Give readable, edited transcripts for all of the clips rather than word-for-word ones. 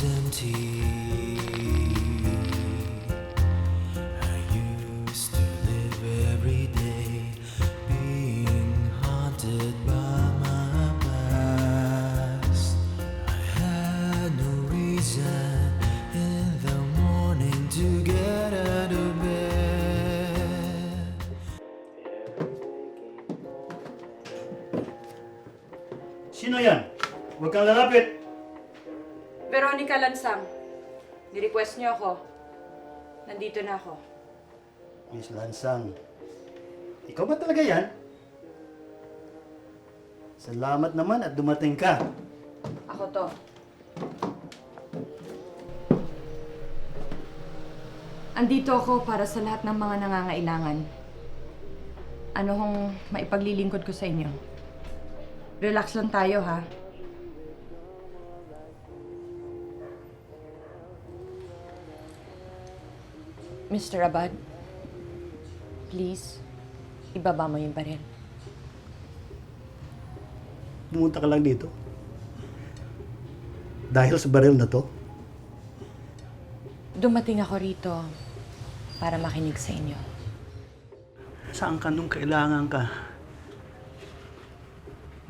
is empty. I used to live every day being haunted by my past. I had no reason in the morning to get out of bed. Sino yan? Huwag kang lalapit! Veronica Lansang, ni-request niyo ako. Nandito na ako. Miss Lansang, ikaw ba talaga yan? Salamat naman at dumating ka. Ako to. Andito ako para sa lahat ng mga nangangailangan. Ano hong maipaglilingkod ko sa inyo? Relax lang tayo, ha? Mr. Abad, please, ibaba mo yung baril. Pumunta ka lang dito. Dahil sa baril na to, Dumating ako rito para makinig sa inyo. saan ka nung kailangan ka?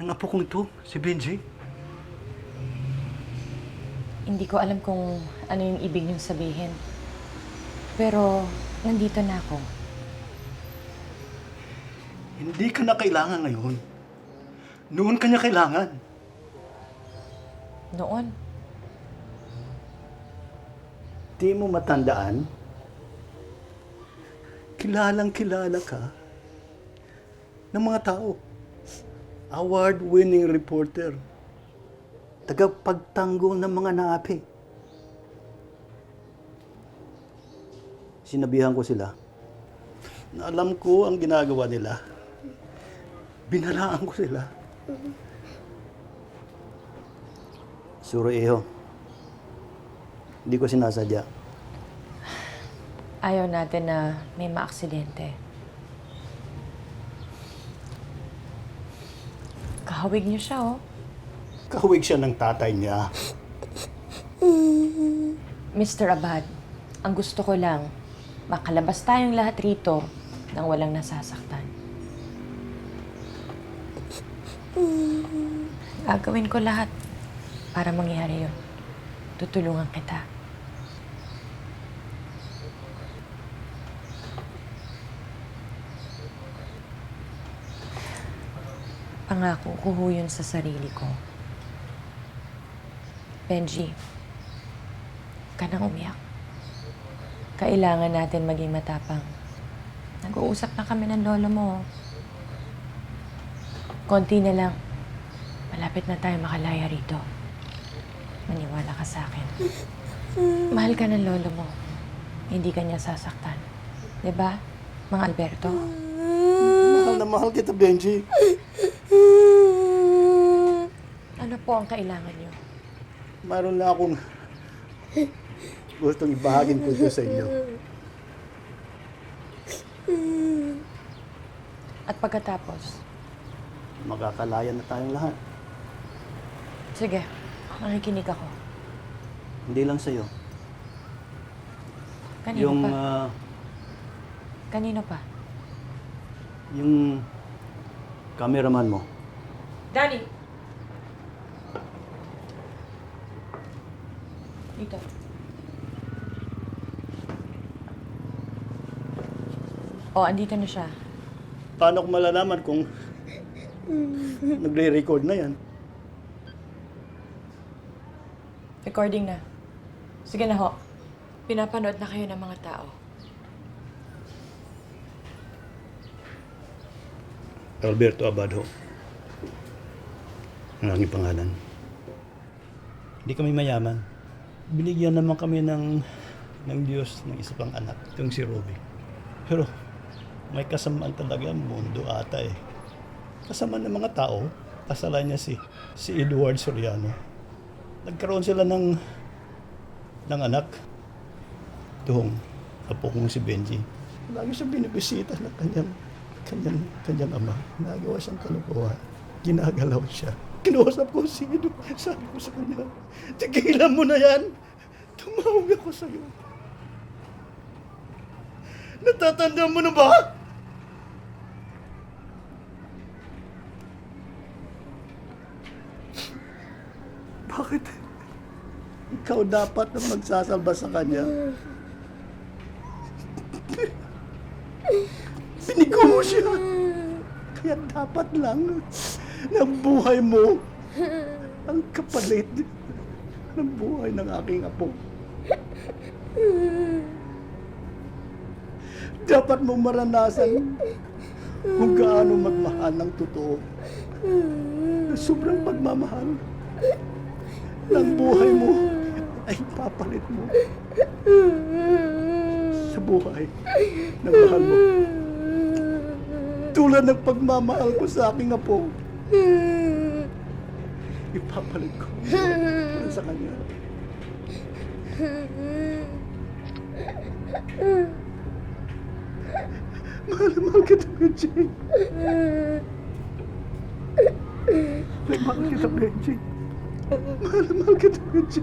Ng apo kong ito, si Benji. Hindi ko alam kung ano yung ibig niyong sabihin. Pero, nandito na ako. Hindi ka na kailangan ngayon. Noon ka niya kailangan. Noon, Di mo matandaan? Kilalang kilala ka ng mga tao. Award-winning reporter. Tagapagtanggol ng mga naapi. Sinabihan ko sila na alam ko ang ginagawa nila. Binalaan ko sila. Suro iho. Hindi ko sinasadya. ayaw natin na may maaksidente. Kahawig niyo siya, oh. Kahawig siya ng tatay niya. Mr. Abad, ang gusto ko lang, makalabas tayong lahat rito nang walang nasasaktan. Gagawin ko lahat para mangyari yun. Tutulungan kita. Pangako ko ho yun sa sarili ko. Benji, huwag ka nang umiyak. Kailangan natin maging matapang. Nag-uusap na kami ng lolo mo. Konti na lang. Malapit na tayo makalaya rito. Maniwala ka sa akin. Mahal ka ng lolo mo. Hindi ka niya sasaktan. 'Di ba, Mang Alberto? Mahal na mahal kita, Benji. Ano po ang kailangan niyo? Mayroon lang akong gustong ibahagin ko ito sa inyo. At pagkatapos? Magkakalaya na tayong lahat. Sige, makikinig ako. Hindi lang sa'yo. Kanino Yung, pa? Kanino pa? yung cameraman mo. Danny! Dito. Oh, andito na siya. Paano ko malalaman kung nagre-record na yan? Recording na. Sige na ho. Pinapanood na kayo ng mga tao. Alberto Abadho. Ang aking pangalan. Hindi kami mayaman. Binigyan naman kami ng Diyos ng isa pang anak, itong si Roby. Pero may kasamaan talaga ang mundo ata eh. Kasama ng mga tao, kasalan niya si Edward Soriano. Nagkaroon sila ng anak. Itong apo kong si Benji. Lagi siya binibisita ng kanyang ama. Nagawa siyang kalokohan. Ginagalaw siya. Kinausap ko si Edo. Sabi ko sa kanya, tigilan mo na yan. Tumawag ako sa'yo. Natatanda mo na ba? Bakit? Ikaw dapat na magsasalba sa kanya. Binigo mo siya. Kaya dapat lang ng buhay mo ang kapalit ng buhay ng aking apo. Dapat mo maranasan kung gaano magmahal ng totoo. Na sobrang pagmamahal ng buhay mo ay papalit mo sa buhay ng mahal mo. Tulad ng pagmamahal ko sa aking apo, ipapalit ko sa kanya. Mahal na mahal kita, Benji. Mahal kita, Benji. Mahal na mahal kita, Benji.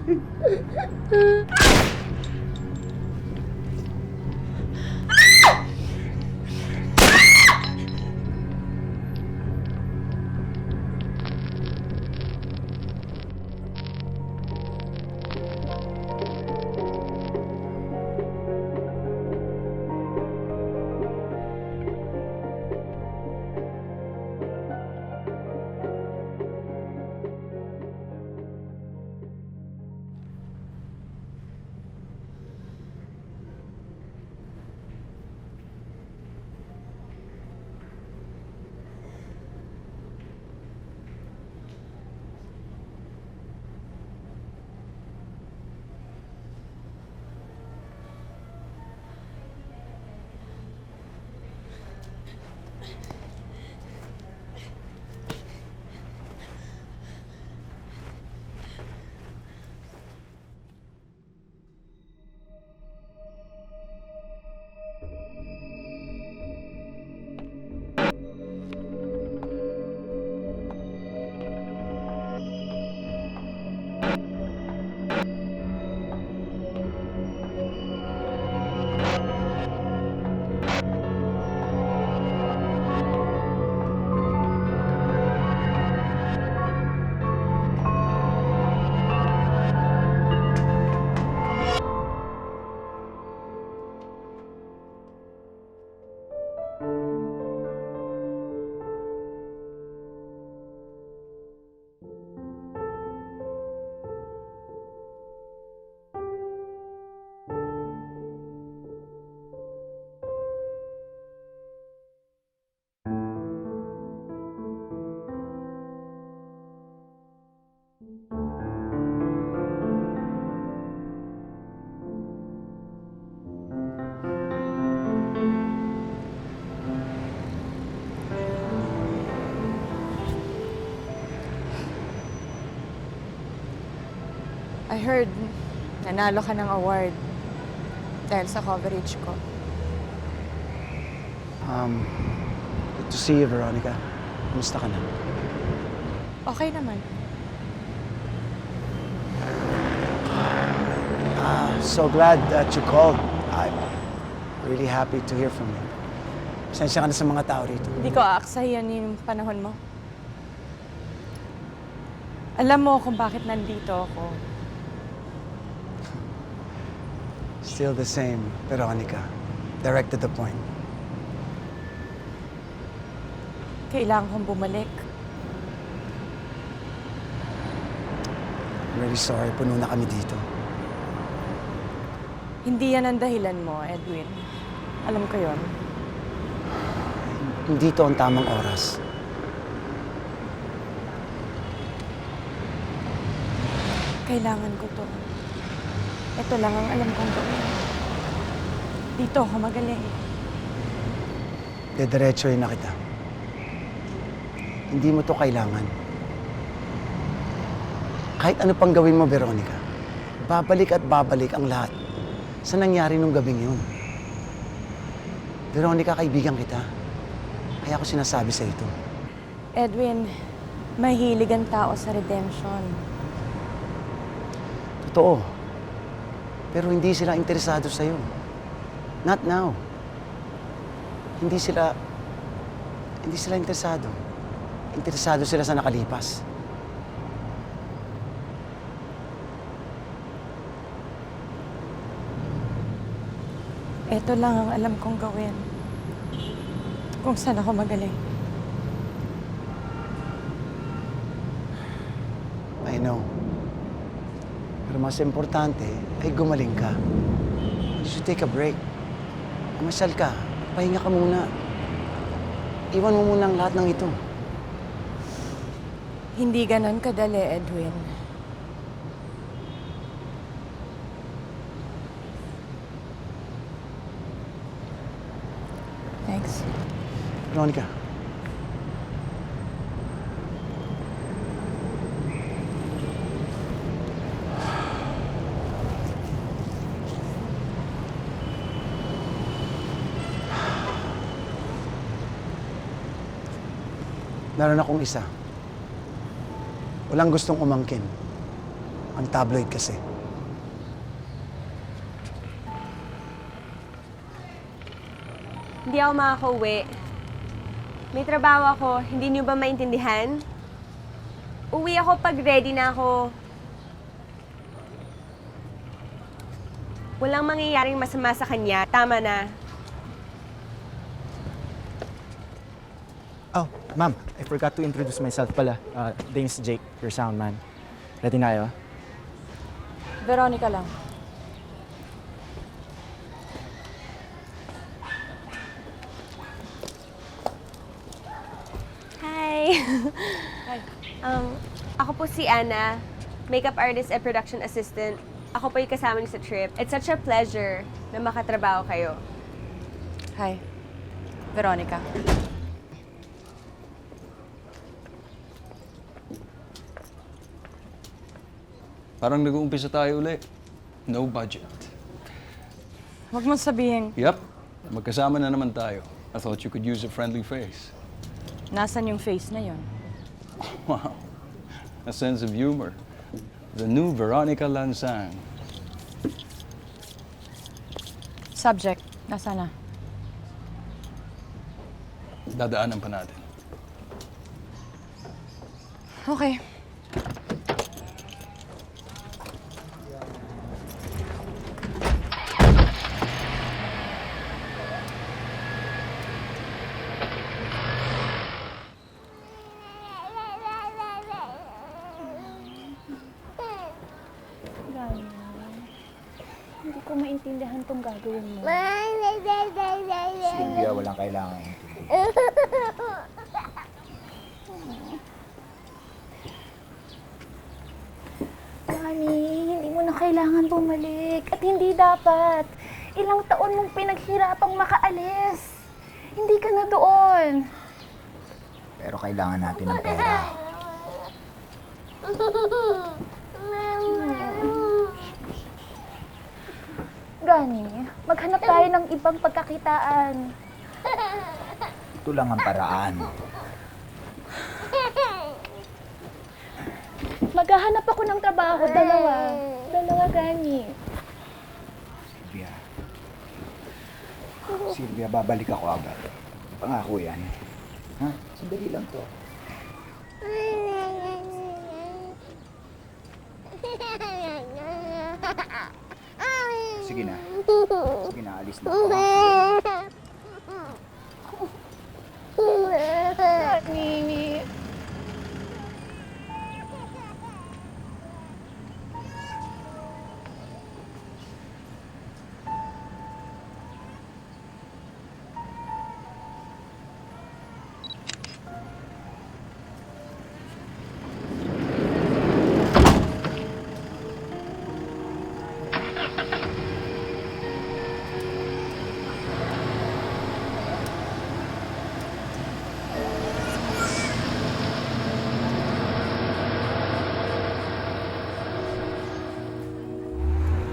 I heard nanalo ka ng award dahil sa coverage ko. Good to see you, Veronica. Kumusta ka na? Okay naman. So glad that you called. I'm really happy to hear from you. Pasensya ka na sa mga tao rito. Hindi ko aaksayan yung panahon mo. Alam mo kung bakit nandito ako. Still the same, Veronica. Direct to the point. Kailangan kong bumalik. I'm really sorry, puno na kami dito. Hindi yan ang dahilan mo, Edwin. Alam ko yon. Hindi to ang tamang oras. Kailangan ko to. Ito lang ang alam kong gawin. Dito ako magaling. Dediretsoy na kita. Hindi mo to kailangan. Kahit ano pang gawin mo, Veronica, babalik at babalik ang lahat sa nangyari nung gabing yun. Veronica, kaibigan kita. Kaya ako sinasabi sa ito. Edwin, Mahilig ang tao sa redemption. Totoo. Pero hindi sila interesado sa'yo. Not now. Hindi sila interesado. Interesado sila sa nakalipas. Ito lang ang alam kong gawin. Kung saan ako magaling. I know. Pero mas importante ay gumaling ka. You should take a break. Umasal ka. Pahinga ka muna. Iwan mo muna ang lahat ng ito. Hindi ganon kadali, Edwin. Thanks. Veronica. Meron akong isa. Walang gustong umangkin. Ang tabloid kasi. Hindi ako makakauwi. May trabaho ako, hindi niyo ba maintindihan? Uwi ako pag ready na ako. Walang mangyayaring masama sa kanya. Tama na. Oh, ma'am, I forgot to introduce myself pala. Name's Jake, your sound man. Ready na kayo? Veronica lang. Hi! Hi. Ako po si Anna, makeup artist and production assistant. Ako po yung kasama niyo sa trip. It's such a pleasure na makatrabaho kayo. Hi. Veronica. Parang nag-uumpisa tayo uli. No budget. Huwag mo sabihin, Yep, magkasama na naman tayo. I thought you could use a friendly face. nasan yung face na yon? Wow, a sense of humor. The new Veronica Lansang. Subject, nasa na? Dadaanan pa natin. Okay. Hindi ko maintindihan tong gagawin mo. Silvia, walang kailangan intindihin. Gani, hindi mo na kailangan bumalik. At hindi dapat. Ilang taon mong pinaghirapang makaalis. Hindi ka na doon. Pero kailangan natin ng pera. Gani, maghanap tayo ng ibang pagkakitaan. Ito lang ang paraan. Maghahanap ako ng trabaho. Dalawa. Dalawa, Gani. Silvia. Silvia, babalik ako agad. Pangako yan. Ha? Sandali lang to. Sige na. Sige na, alis na ako. Gani.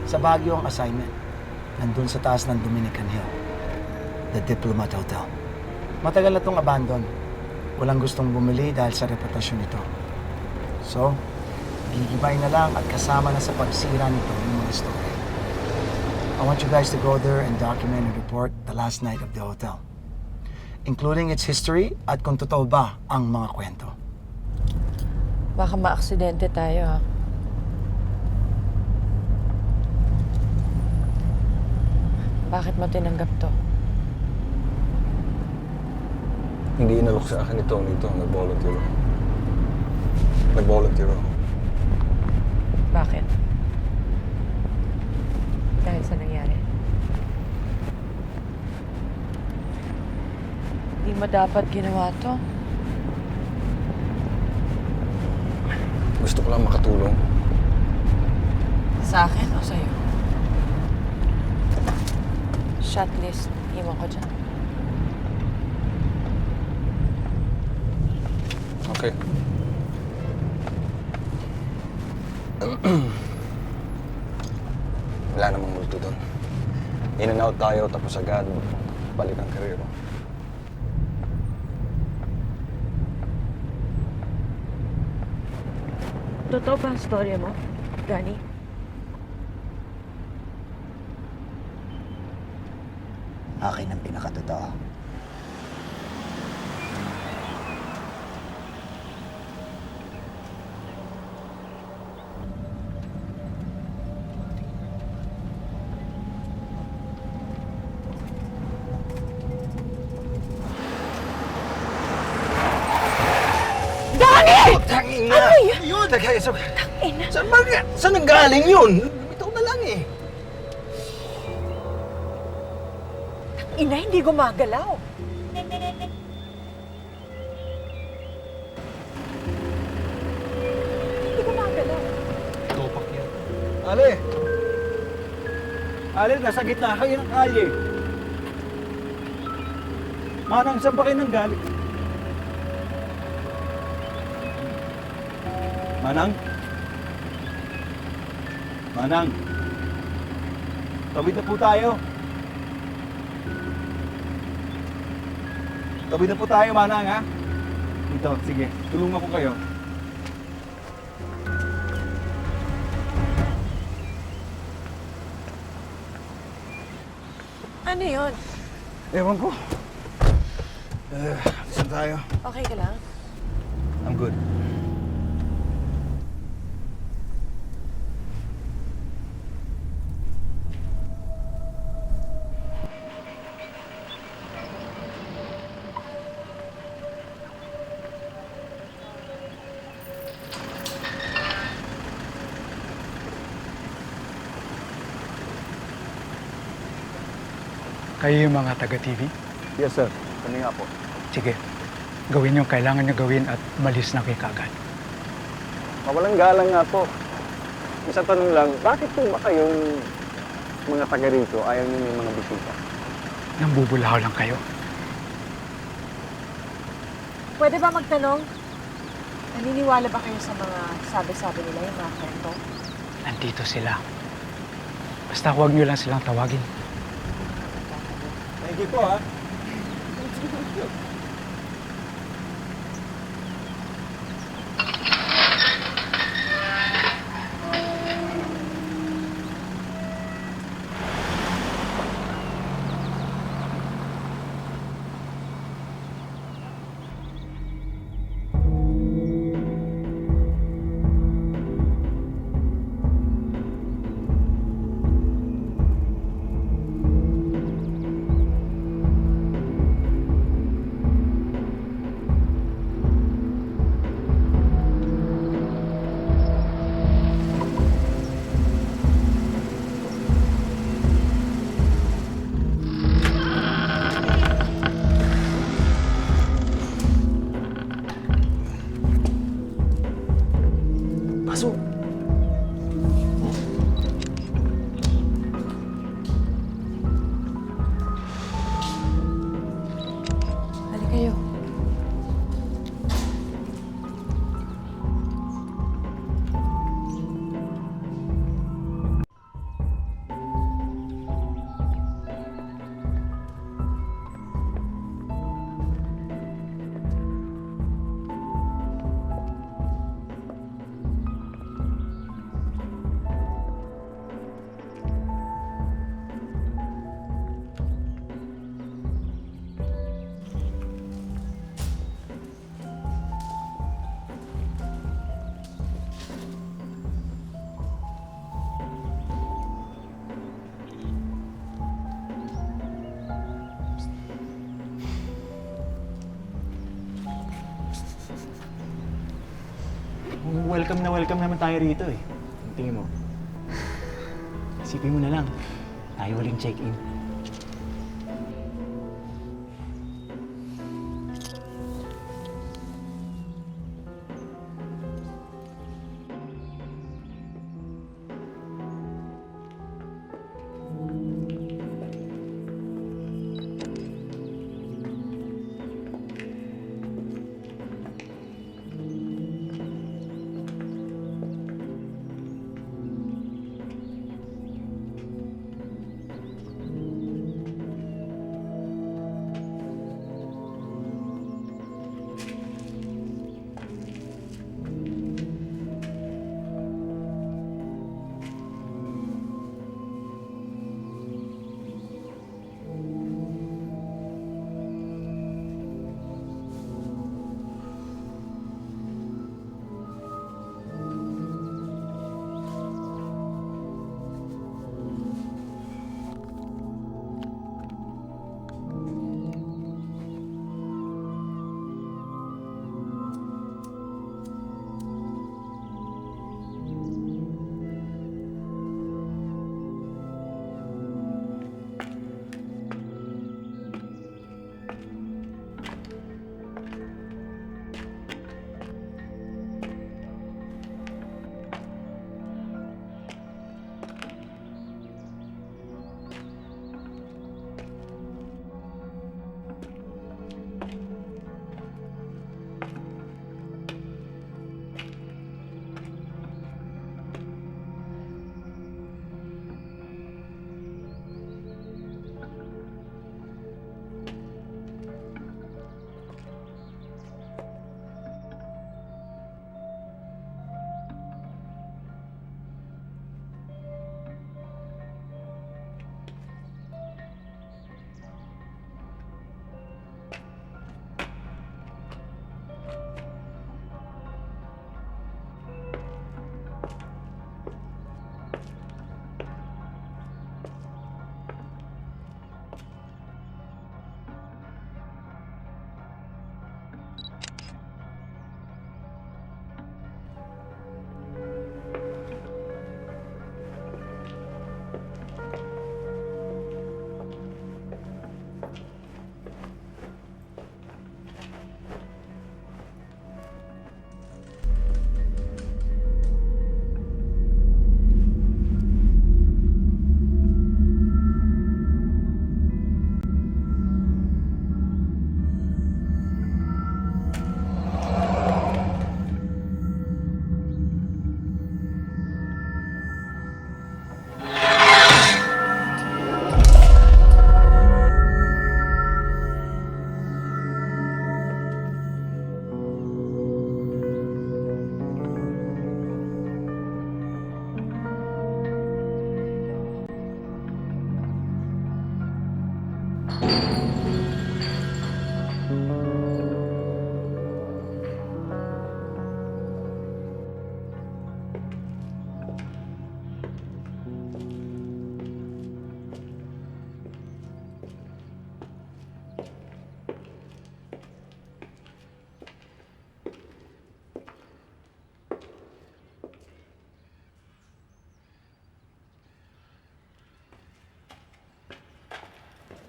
Sa Baguio ang assignment. Nandun sa taas ng Dominican Hill. The Diplomat Hotel. Matagal na itong abandon. walang gustong bumili dahil sa reputasyon nito. So, gigibay na lang at kasama na sa pagsira nito yung mga story. I want you guys to go there and document and report the last night of the hotel, including its history at kung totoo ba ang mga kwento. Baka maaksidente tayo, ha? Bakit mo tinanggap to? Hindi inalok sa akin ito nito. Nag-volunteer ako. Nag-volunteer ako. Bakit? Dahil sa nangyari? Hindi mo dapat ginawa to. Gusto ko lang makatulong. Sa akin o sa'yo? Shot list. Iwan ko dyan. Okay. Wala namang multo doon. In and out tayo, tapos agad balik ang karero. Totoo ba ang storya mo, Danny? Akin ang pinakatotoo. Tangin na! Ano yun? Tangin na! Saan nanggaling yun? Bitaw na lang eh. Ina, hindi gumagalaw. Hindi gumagalaw. Topak yan. Ale! Ale, nasa gitna kayo ng kalye. Manang, saan ba kayo nang galing? Manang? Manang? Tawid na po tayo. Tawid na po tayo, Manang, ha? Dito, sige. Tulungan ko kayo. Ano yun? Ewan ko. Saan tayo? Okay ka lang? I'm good. Kayo yung mga taga-TV? Yes, sir. Kami nga po. Sige, gawin yung kailangan nyo gawin at malis na kayo kaagad. Mawalang galang nga po. Isang tanong lang, bakit po ba kayong mga taga rito ayaw niyo may mga bisita? Nambubulahaw lang kayo. Pwede ba magtanong? Naniniwala ba kayo sa mga sabi-sabi nila, yung mga kwento? Nandito sila. Basta huwag nyo lang silang tawagin. Thank you po, ha? welcome na welcome naman tayo rito eh. Ang tingin mo? Isipin mo na lang, tayo uling check-in.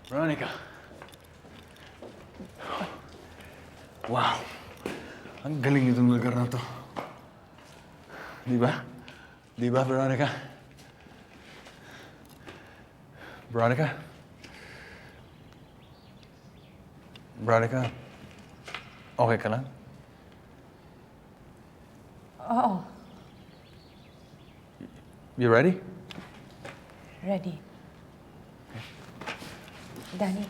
Veronica. Wow. Ang galing itong lugar na to. Di ba? Di ba, Veronica? Veronica? Veronica? Okay ka lang? Oo, You ready? ready. Danny,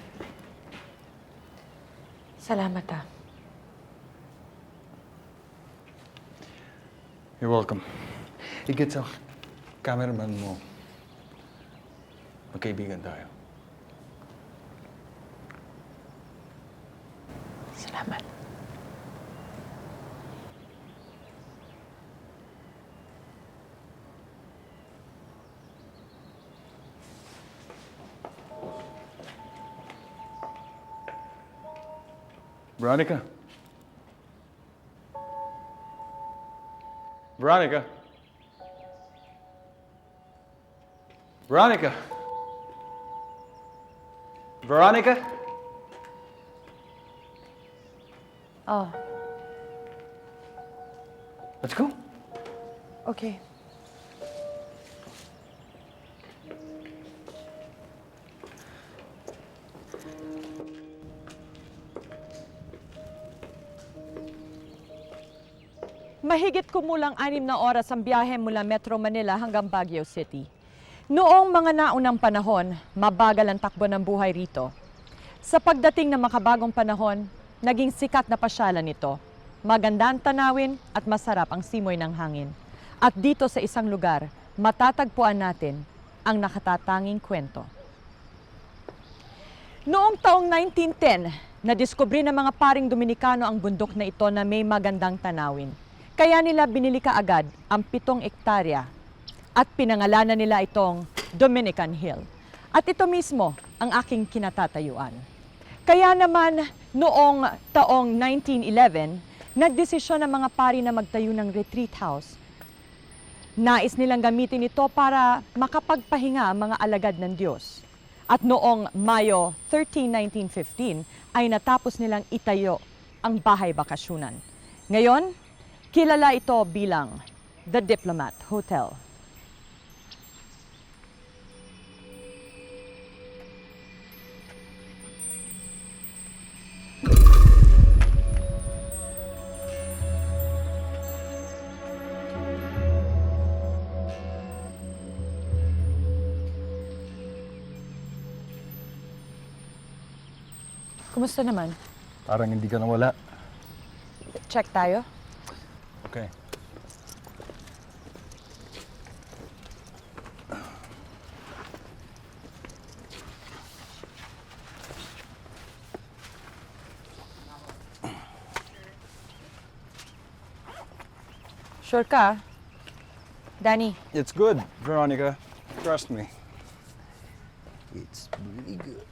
salamat ah. You're welcome. Higit sa cameraman mo, magkaibigan tayo. Salamat. Veronica. Veronica? Veronica? Veronica? Oh, Let's go. okay. Mahigit kumulang 6 na oras ang biyahe mula Metro Manila hanggang Baguio City. Noong mga naunang panahon, mabagal ang takbo ng buhay rito. Sa pagdating ng makabagong panahon, naging sikat na pasyalan ito. Maganda ang tanawin at masarap ang simoy ng hangin. At dito sa isang lugar, matatagpuan natin ang nakatatanging kwento. Noong taong 1910, nadiskubre ng mga paring Dominikano ang bundok na ito na may magandang tanawin. Kaya nila binili kaagad ang 7 ektarya at pinangalanan nila itong Dominican Hill. At ito mismo ang aking kinatatayuan. Kaya naman noong taong 1911, nagdesisyon ang mga pari na magtayo ng retreat house. Nais nilang gamitin ito para makapagpahinga ang mga alagad ng Diyos. At noong Mayo 13, 1915 ay natapos nilang itayo ang bahay bakasyunan. Ngayon, kilala ito bilang The Diplomat Hotel. Kumusta naman? Parang hindi ka nawala. Check tayo? Okay. Sure ka? Danny, It's good, Veronica. Trust me. It's really good.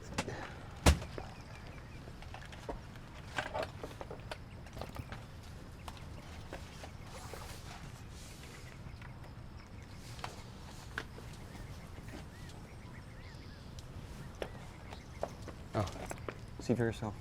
Oh, see for yourself.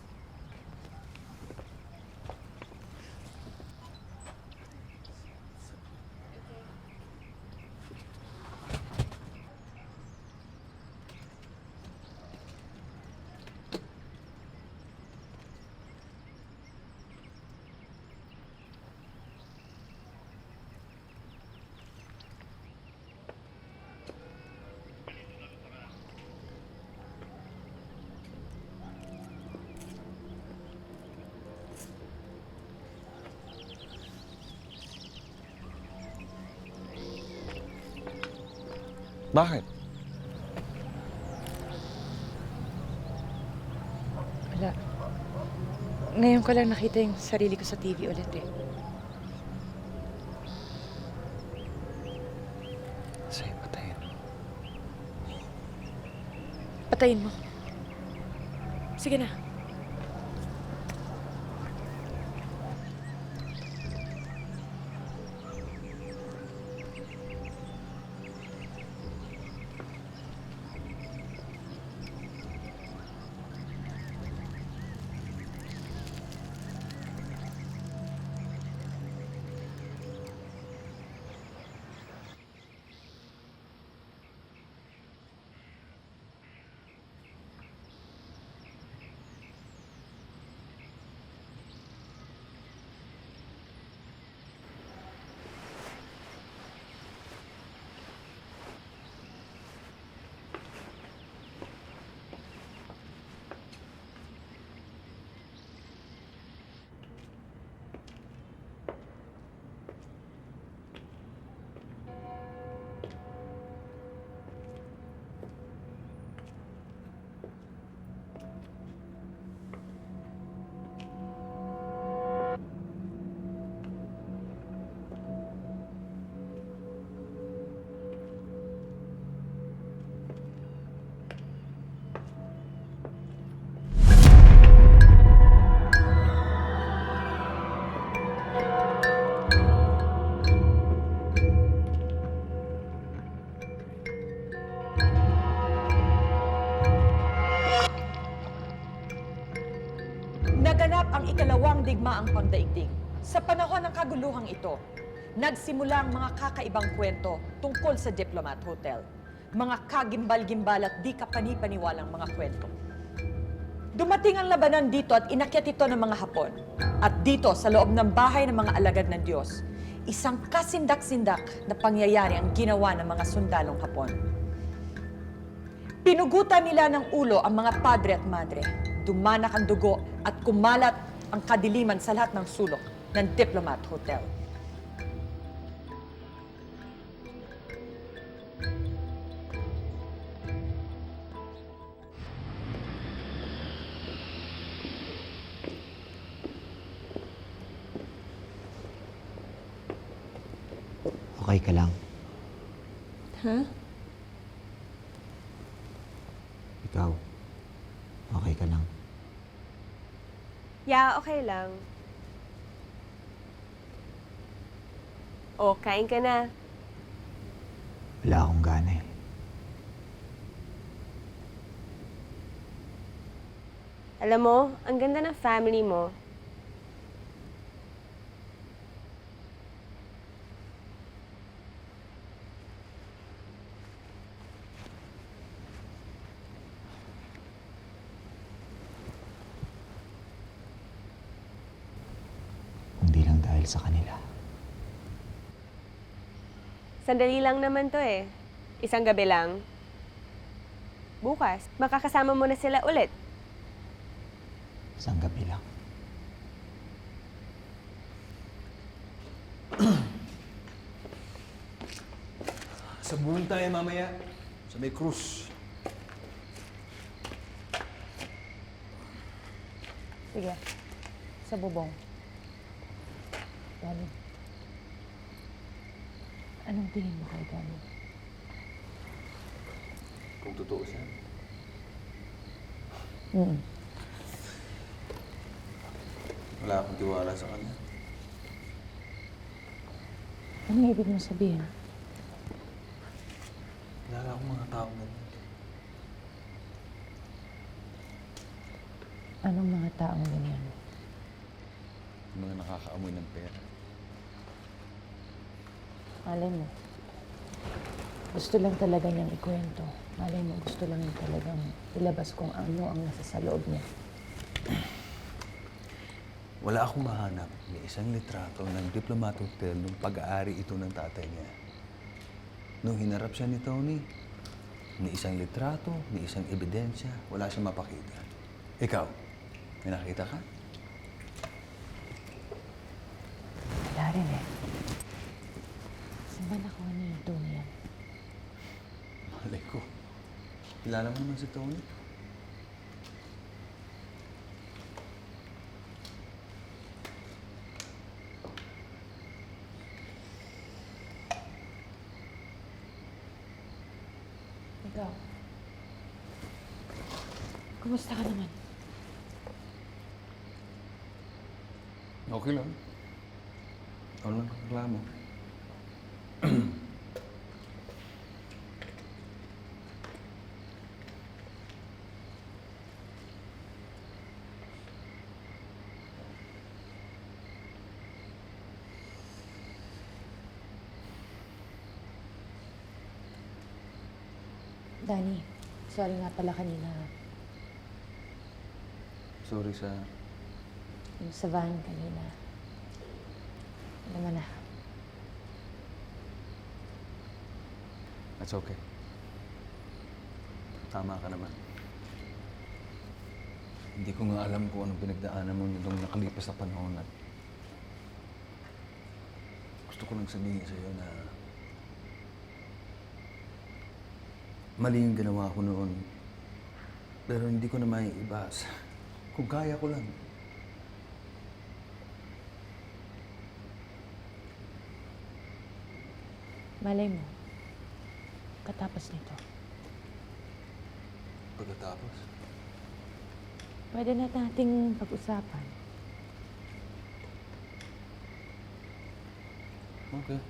Bakit? wala. Ngayon ko lang nakita yung sarili ko sa TV ulit eh. Sige, patayin. Patayin mo. Sige na. ikalawang digmaang pangdaigdig. Sa panahon ng kaguluhang ito, nagsimula ang mga kakaibang kwento tungkol sa Diplomat Hotel. Mga kagimbal-gimbal at di kapani-paniwalang mga kwento. Dumating ang labanan dito at inakyat ito ng mga Hapon. At dito, sa loob ng bahay ng mga alagad ng Diyos, isang kasindak-sindak na pangyayari ang ginawa ng mga sundalong Hapon. Pinugutan nila ng ulo ang mga padre at madre. Dumanak ang dugo at kumalat ang kadiliman sa lahat ng sulok ng Diplomat Hotel. Okay ka lang? Huh? Ikaw, okay ka lang? Yeah, okay lang. O, kain ka na. Wala akong gana eh. Alam mo, ang ganda ng family mo. Hindi lang dahil sa kanila. Sandali lang naman to eh. Isang gabi lang. Bukas, makakasama mo na sila ulit. Isang gabi lang. Sa buong tayo mamaya. Sa may cruise. Sige. Sa bubong. Dani. Anong tingin mo kay Dani? Kung totoo siya. Wala akong tiwala sa kanya. Anong ibig mo sabihin? Wala akong mga tao na. Anong mga taong ganyan? Yung mga nakakaamoy ng pera. Malay mo. Gusto lang talaga niyang ikwento. Malay mo, gusto lang niya talagang ilabas kung ano ang nasa sa loob niya. Wala akong mahanap ni isang litrato ng Diplomat Hotel nung pag-aari ito ng tatay niya. Nung hinarap siya ni Tony, ni isang litrato, ni isang ebidensya, wala siyang mapakita. Ikaw, may nakita ka? Wala rin eh. Saan ba nakuha ni Tony yan? Malay ko. Kilala mo naman si Tony? Ikaw. Kumusta ka naman? Okay lang. Ano lang reklamo? Dani, sorry nga pala kanina. Sorry sa... Yung sa van kanina. Alam mo na. That's okay. Tama ka naman. Hindi ko nga alam kung anong pinagdaanan mo nitong nakalipas na panahon at gusto ko lang sabihin sa'yo na mali yung ginawa ko noon. Pero hindi ko na maiibas. Kung kaya ko lang. Malay mo. Katapos nito. Pagkatapos? Pwede na nating pag-usapan. Okay.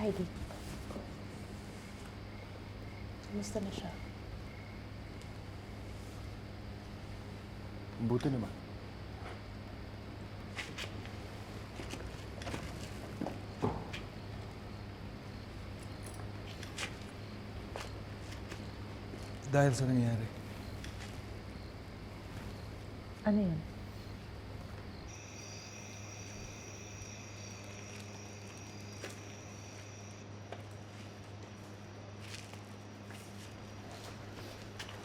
Heidi. Kumusta na siya? Buti naman. Dahil sa nangyari. Ano yun?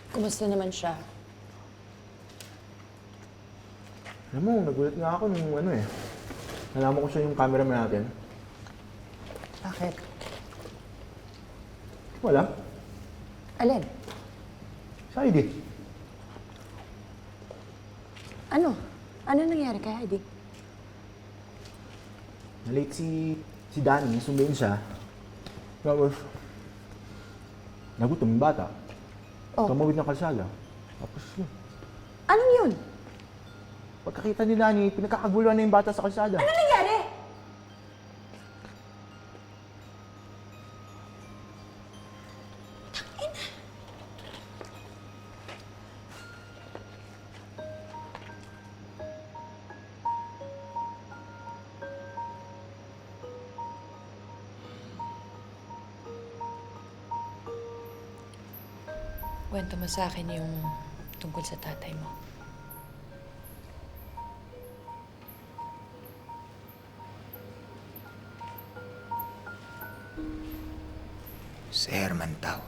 Kumusta naman siya? Alam mo, nagulat nga ako nung nalaman ko siya yung cameraman natin. Bakit? Wala. Alin? Sa ID. Ano? Ano nangyari kay Heidi? Nalate si Danny, sunduin siya. Tapos, nagutom yung bata. Oh. Tumawid ng kalsada. Tapos yun. Anong yun? Pagkakita ni Danny, pinagkakaguluhan na yung bata sa kalsada. Ano nangyari? Kwento mo sa akin yung tungkol sa tatay mo. Si Herman Tao.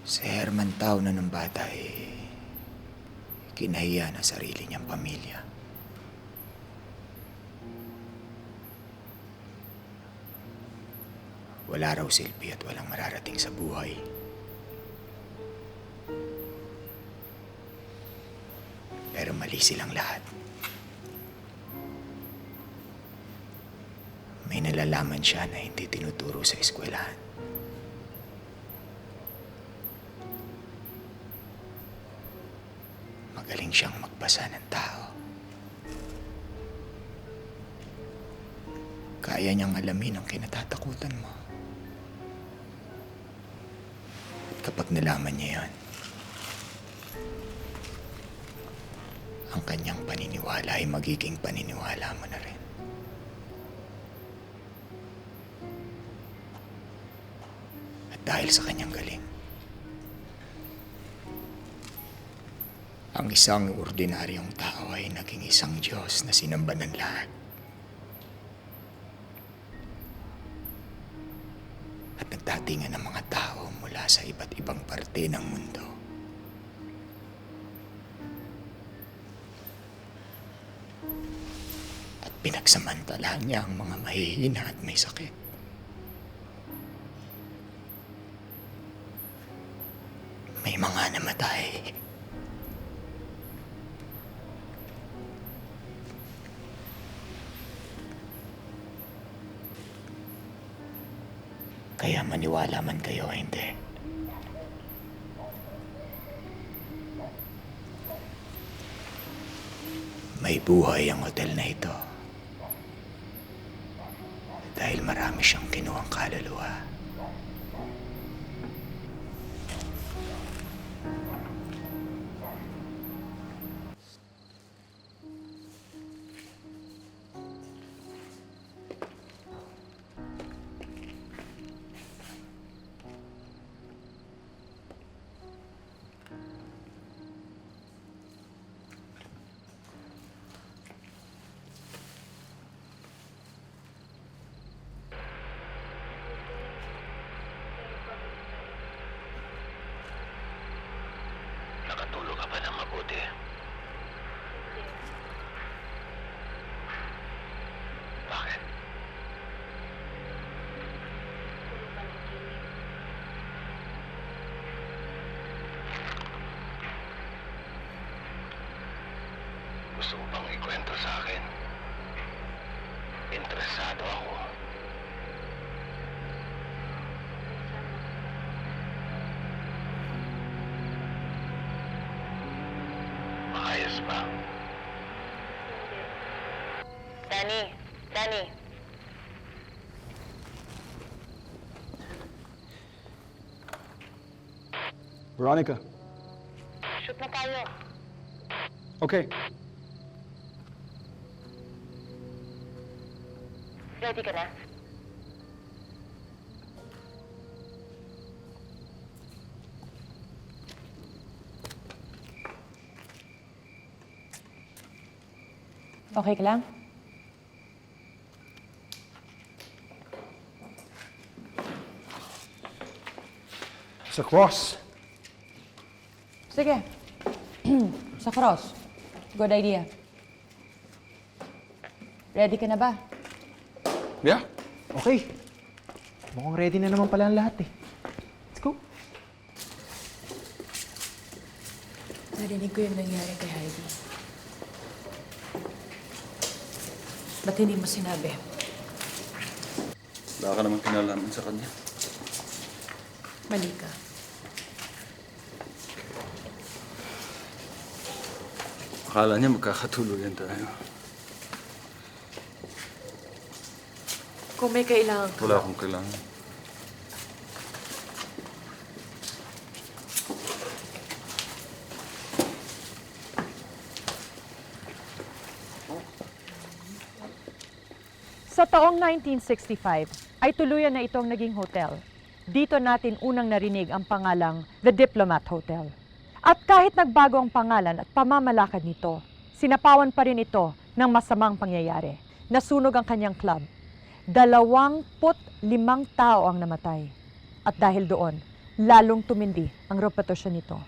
Si Herman Tao na nung bata kinahiya na sarili niyang pamilya. Wala raw silbi at walang mararating sa buhay. Pero mali silang lahat. May nalalaman siya na hindi tinuturo sa eskwelahan. Magaling siyang magbasa ng tao. Kaya niyang alamin ang kinatatakutan mo. At kapag nalaman niya yon, ang kanyang paniniwala ay magiging paniniwala mo na rin. Dahil sa kanyang galing. Ang isang ordinaryong tao ay naging isang Diyos na sinamba ng lahat. At nagdatingan ng mga tao mula sa iba't ibang parte ng mundo. At pinagsamantala niya ang mga mahihina at may sakit. May mga namatay. Kaya maniwala man kayo o hindi, may buhay ang hotel na ito. Dahil marami siyang kinuhang kaluluwa. Nakatulog ka ba ng mabuti? Bakit? Gusto mo bang ikwento sa akin? Interesado ako. Maayos ba? Danny. Veronica. Shoot na tayo. Okay. Ready ka na? Okay ka lang? Sa cross. Sige. Sa cross. Good idea. Ready ka na ba? Yeah. Okay. Mukhang ready na naman pala ang lahat eh. Let's go. Narinig ko yung nangyari kay Heidi. Ba't hindi mo sinabi? Wala ka naman kinalaman sa kanya. Mali ka. Akala niya magkakatuluyan tayo. Kung may kailangan ka. Wala akong kailangan. Sa taong 1965 ay tuluyan na itong naging hotel. Dito natin unang narinig ang pangalang The Diplomat Hotel. At kahit nagbago ang pangalan at pamamalakad nito, sinapawan pa rin ito ng masamang pangyayari. Nasunog ang kanyang club. 25 tao ang namatay. At dahil doon, lalong tumindi ang reputasyon nito.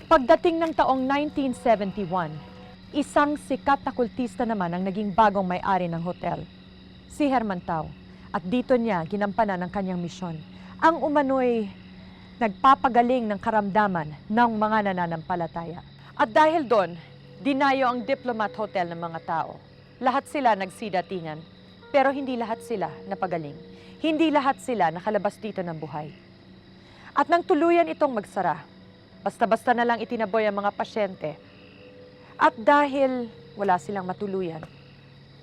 Pagdating ng taong 1971, isang sikat na kultista naman ang naging bagong may-ari ng hotel, si Herman Tao. At dito niya ginampanan ang kanyang misyon. Ang umano'y nagpapagaling ng karamdaman ng mga nananampalataya. At dahil doon, dinayo ang Diplomat Hotel ng mga tao. Lahat sila nagsidatingan, pero hindi lahat sila napagaling. Hindi lahat sila nakalabas dito ng buhay. At nang tuluyan itong magsara, basta-basta na lang itinaboy ang mga pasyente. At dahil wala silang matuluyan,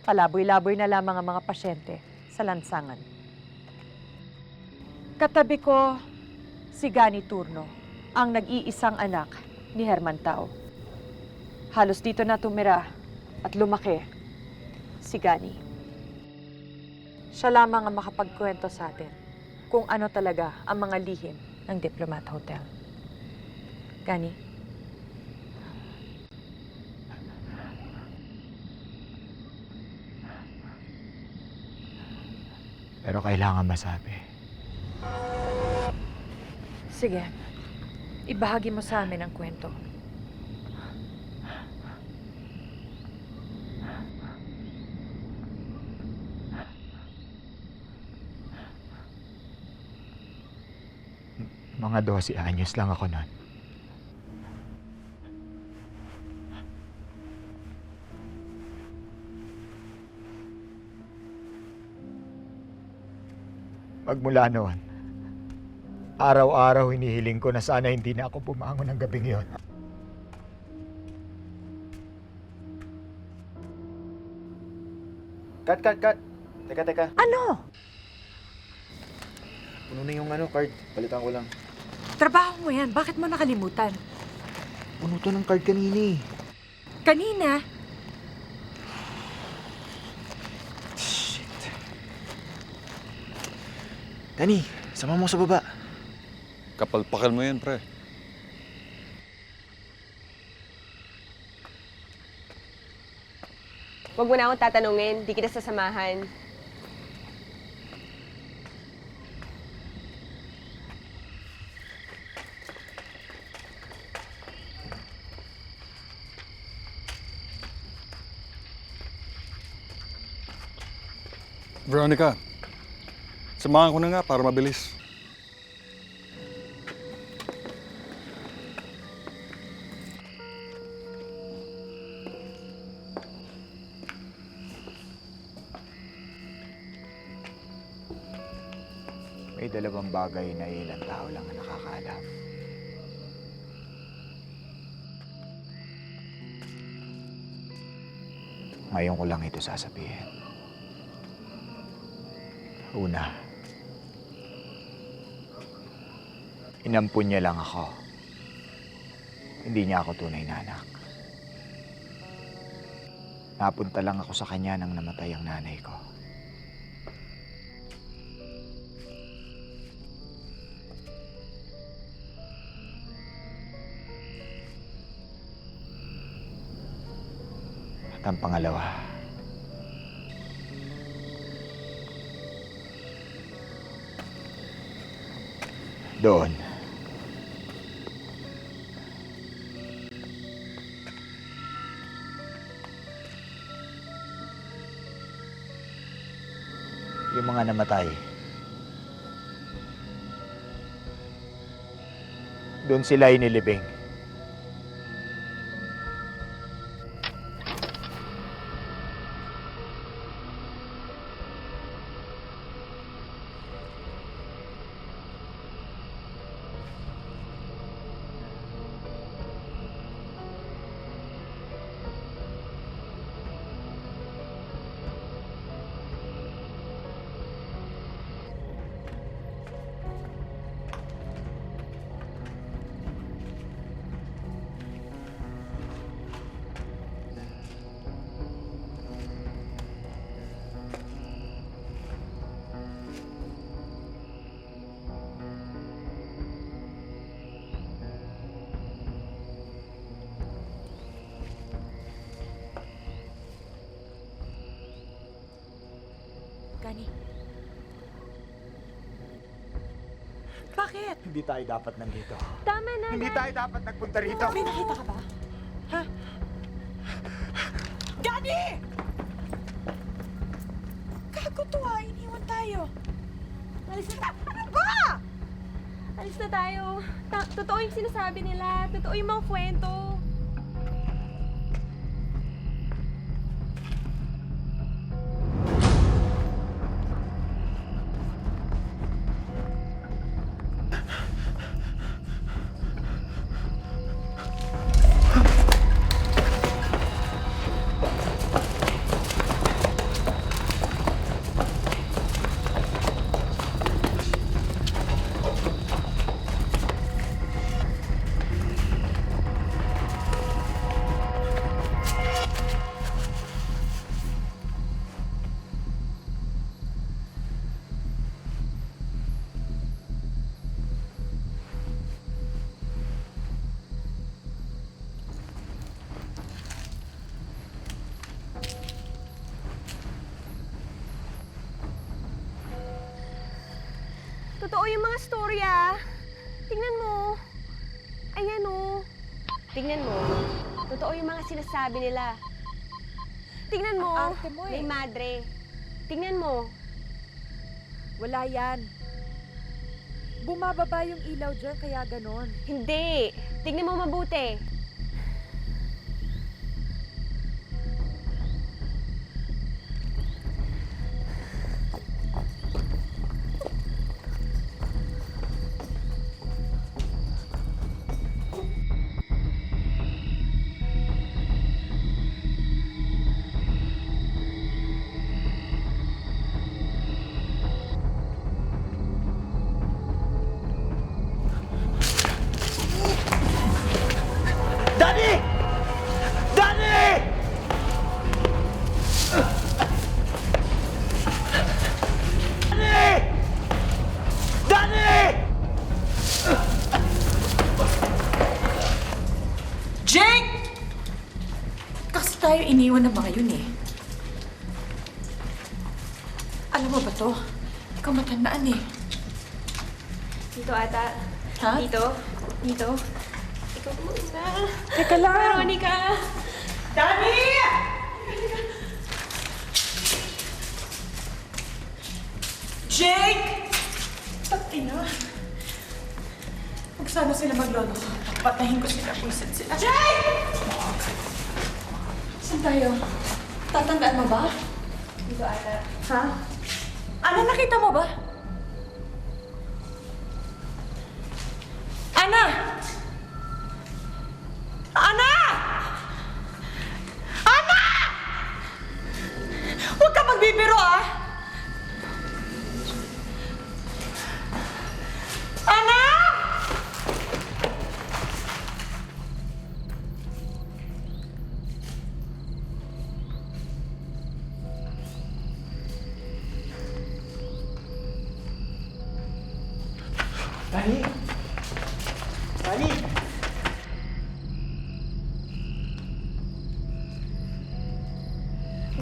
palaboy-laboy na lamang ang mga pasyente sa lansangan. Katabi ko si Gani Turno, ang nag-iisang anak ni Herman Tao. Halos dito na tumira at lumaki si Gani. Siya lamang ang makapagkwento sa atin kung ano talaga ang mga lihim ng Diplomat Hotel. Gani? Pero kailangan masabi. Sige. Ibahagi mo sa amin ang kwento. Mga 12 anyos lang ako noon. Magmula noon, araw-araw hinihiling ko na sana hindi na ako bumangon ng gabing yon. Cut. Teka. Ano? Puno na yung card. Palitan ko lang. Trabaho mo yan. Bakit mo nakalimutan? Puno to ng card kanina eh. Kanina? Danny, sama mo sa baba. Kapalpakan mo yan, pre. Huwag mo na akong tatanungin, di kita sasamahan. Veronica, samahan ko na nga para mabilis. May dalawang bagay na ilang tao lang ang nakakaalam. Ngayon ko lang ito sasabihin. Una, inampun niya lang ako. Hindi niya ako tunay na anak. Napunta lang ako sa kanya nang namatay ang nanay ko. At ang pangalawa, doon, yung mga namatay, doon sila inilibing. Gani. Bakit? Hindi tayo dapat nandito. Tama na, Hindi tayo dapat nagpunta rito. May nakita ka ba? Ha? Gani! Gago to ah, iniwan tayo. Alis na tayo. Ano ba? Alis na tayo. Totoo yung sinasabi nila. Totoo yung mga kwento. Totoo yung mga storya. Tingnan mo. Ayan o. Tingnan mo. Totoo yung mga sinasabi nila. Tingnan mo. Ang arte mo eh. May madre. Tingnan mo. Wala yan. Bumababa yung ilaw dyan, kaya ganon. Hindi. Tingnan mo mabuti. Daddy! Daddy! Daddy! Daddy! Jake! Kasi tayo iniwan ng mga yun eh. Alam mo ba to? Ikaw matandaan eh. Dito ata. Ha? Dito. Dito. Ikaw muna. Teka lang. Veronica! Daddy! Jake! Pati na. Huwag sana sila maglolo. Patahin ko sila kung saan sila. Jake! Saan tayo? Tatandaan mo ba? Dito ata. Ha? Ana, nakita mo ba? Ana! Ana! Ana!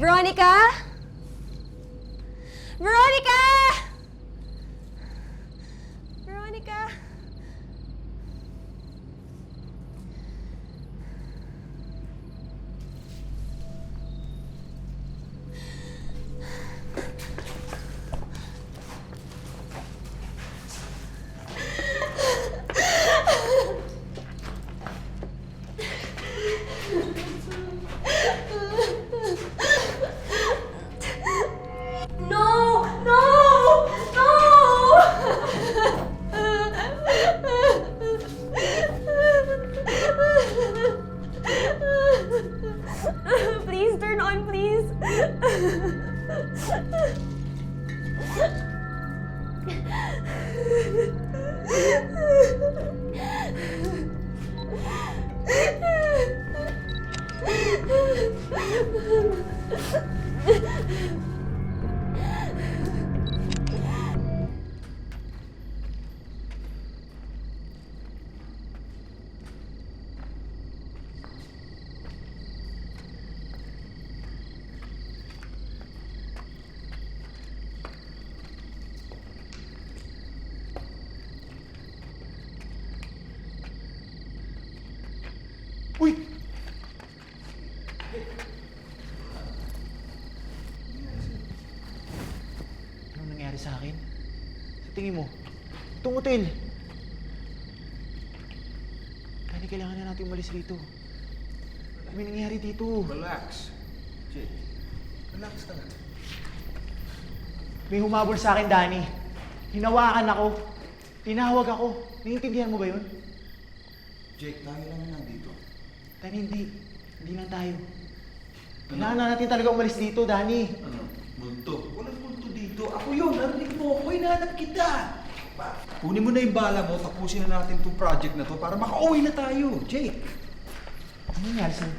Veronica? Veronica! Veronica? No! No! No! Please turn on, please. Uy! Anong nangyari sa akin? Sa tingin mo, itong hotel. Kaya kailangan na natin umalis rito. Ano may nangyari dito? Relax. Jake, relax ka lang. May humabol sa akin, Danny. Hinawakan ako. Tinawag ako. Naiintindihan mo ba yun? Jake, tayo lang nandito. Danny, hindi. Hindi lang tayo. Kailangan na natin talaga umalis dito, Danny. Ano? Multo? Walang multo dito. Ako yun. Narinig mo ako. Hinahanap kita. Kunin mo na yung bala mo. Tapusin na natin itong project na to para makauwi na tayo. Jake. Ano nangyari sa'yo?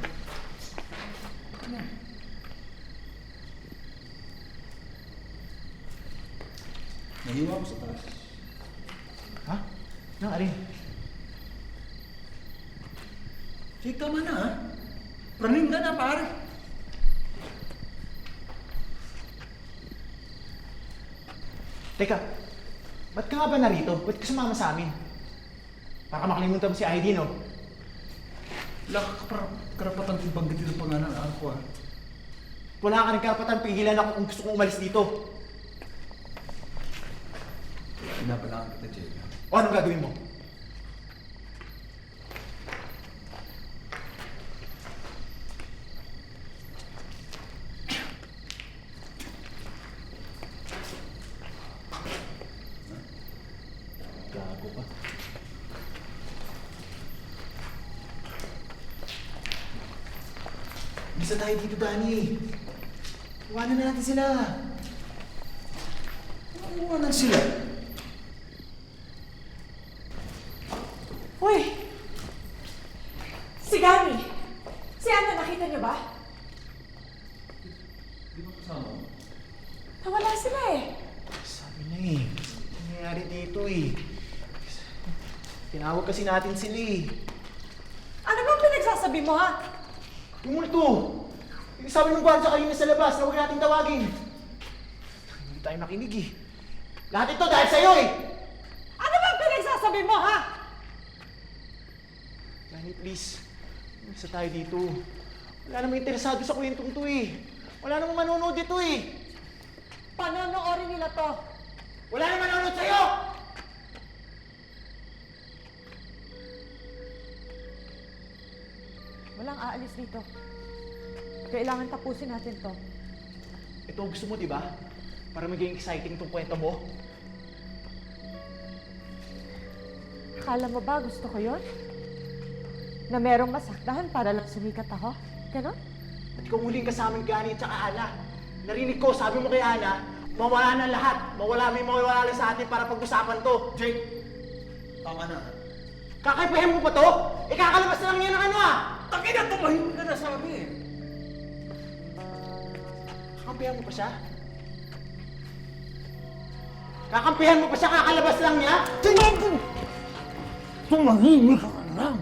Nahiwa ko sa taas. Ha? Nang alin? Jake, tama na ha. Praning ka na, pare. Teka, ba't ka nga ba narito? Ba't ka sumama sa amin? Baka makalimutan mo si ID, no? Wala ka karapatan kong banggitin ang pangalan ako ha. Wala ka ng karapatan, pigilan ako kung gusto kong umalis dito. Pinapalaan kita, Jake. O anong gagawin mo? Gago ka. Bisa tayo dito, Danny. Iwanan na natin sila. Iwanan sila. Uy! Si Gani! Si Ana, nakita niyo ba? Di ba kasama mo? Nawala sila eh. Sabi na eh. Ano nangyayari dito eh? Tinawag kasi natin sila eh. Ano bang pinagsasabi mo ha? Yung multo! Yung sabi ng gwardiya kanina sa labas na huwag natin tawagin. Hindi tayo makinig eh. Lahat ito dahil sa'yo eh! Ano bang pinagsasabi mo ha? Danny, please. Isa tayo dito. Wala namang interesado sa kwentong to eh. Wala namang manonood dito eh. Panonoorin nila to. Wala namang manonood sa'yo! Walang aalis dito. Kailangan tapusin natin to. Ito ang gusto mo, di ba? Para maging exciting tong kwento mo. Akala mo ba gusto ko yon? Na merong masaktahan para lang sumikat ako? Ganon? At ikaw huling kasama ni Gani at saka Ana. Narinig ko, sabi mo kay Ana, mawala na lahat. May mawala lang sa atin para pag-usapan to. Jake, tama na. Kakaipahin mo pa to? Ikakalabas na lang yan ng ano ah! Takin na, tumahimik ka na sa amin. Kakampihan mo pa siya? Kakampihan mo pa siya, kakalabas lang niya? Tumahimik ka lang.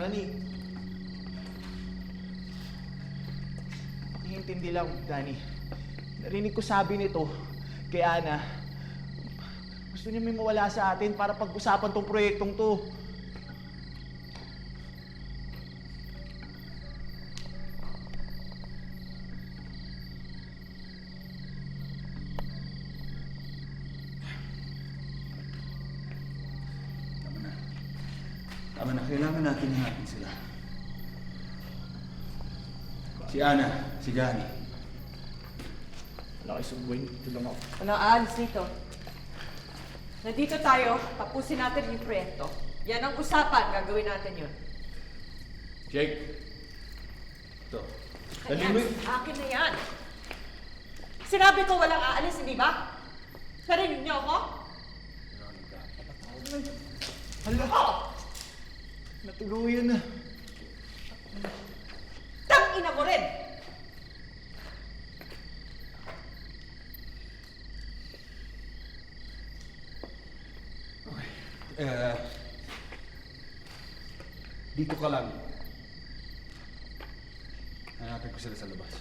Danny. Pakihintindi lang, Danny. Narinig ko sabi nito kay Ana. Gusto niya may mawala sa atin para pag-usapan tong proyektong to. Tama na, kailangan natin hanapin sila. Si Ana, si Johnny. Wala kayo sungguin. Ito lang ako. Walang aalis dito. Nandito tayo, tapusin natin yung proyekto. Yan ang usapan, gagawin natin yun. Jake. Ito. Ayan, akin na yan. Sinabi ko walang aalis, hindi ba? Narinig niyo ako? Hala! Natuluyan na. Tang-ina mo rin! Dito ka lang. Hanapin ko sila sa labas.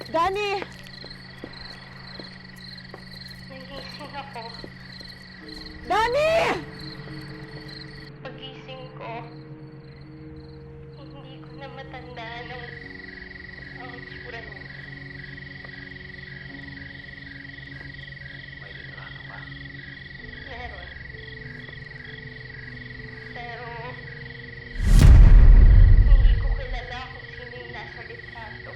Danny! Nagising ako. Danny! Pagising ko, hindi ko na matandaan ang itsura mo. May litrato ba? Meron. Pero, hindi ko kilala kung sino yung nasa litrato.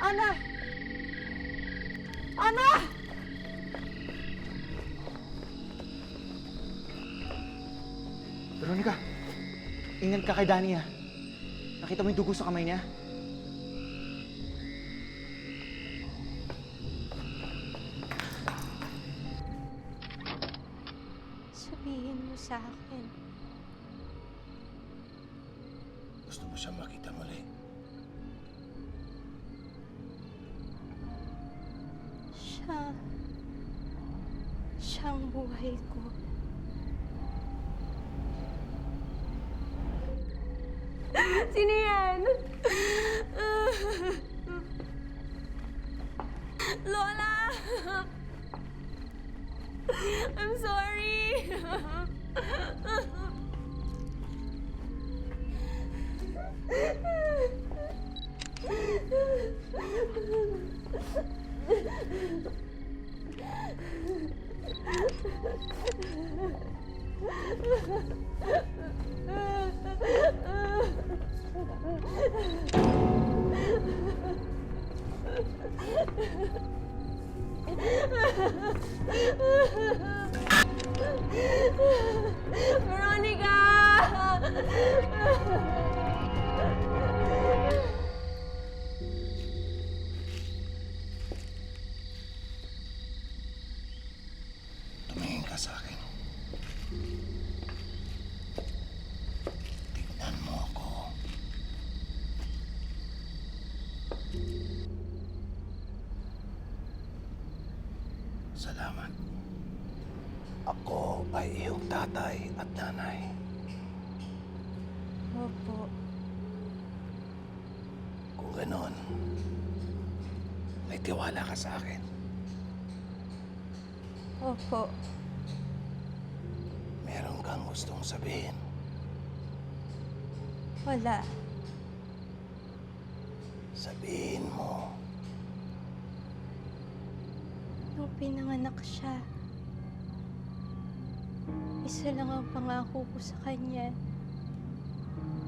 Ana! Ana! Veronica, ingat ka kay Danny, ha? Nakita mo yung dugo sa kamay niya? Sabihin mo sa akin. Gusto mo siyang makita muli? Siya ang buhay ko. Sino yan? Lola! I'm sorry! Veronica! Tumingin ka sa akin. Tignan mo ako. Salamat. Ako ay iyong tatay at nanay. Opo. Kung ganon, may tiwala ka sa akin. Opo. Meron kang gustong sabihin. Wala. Sabihin mo. Nung pinanganak siya, isa lang ang pangako ko sa kanya.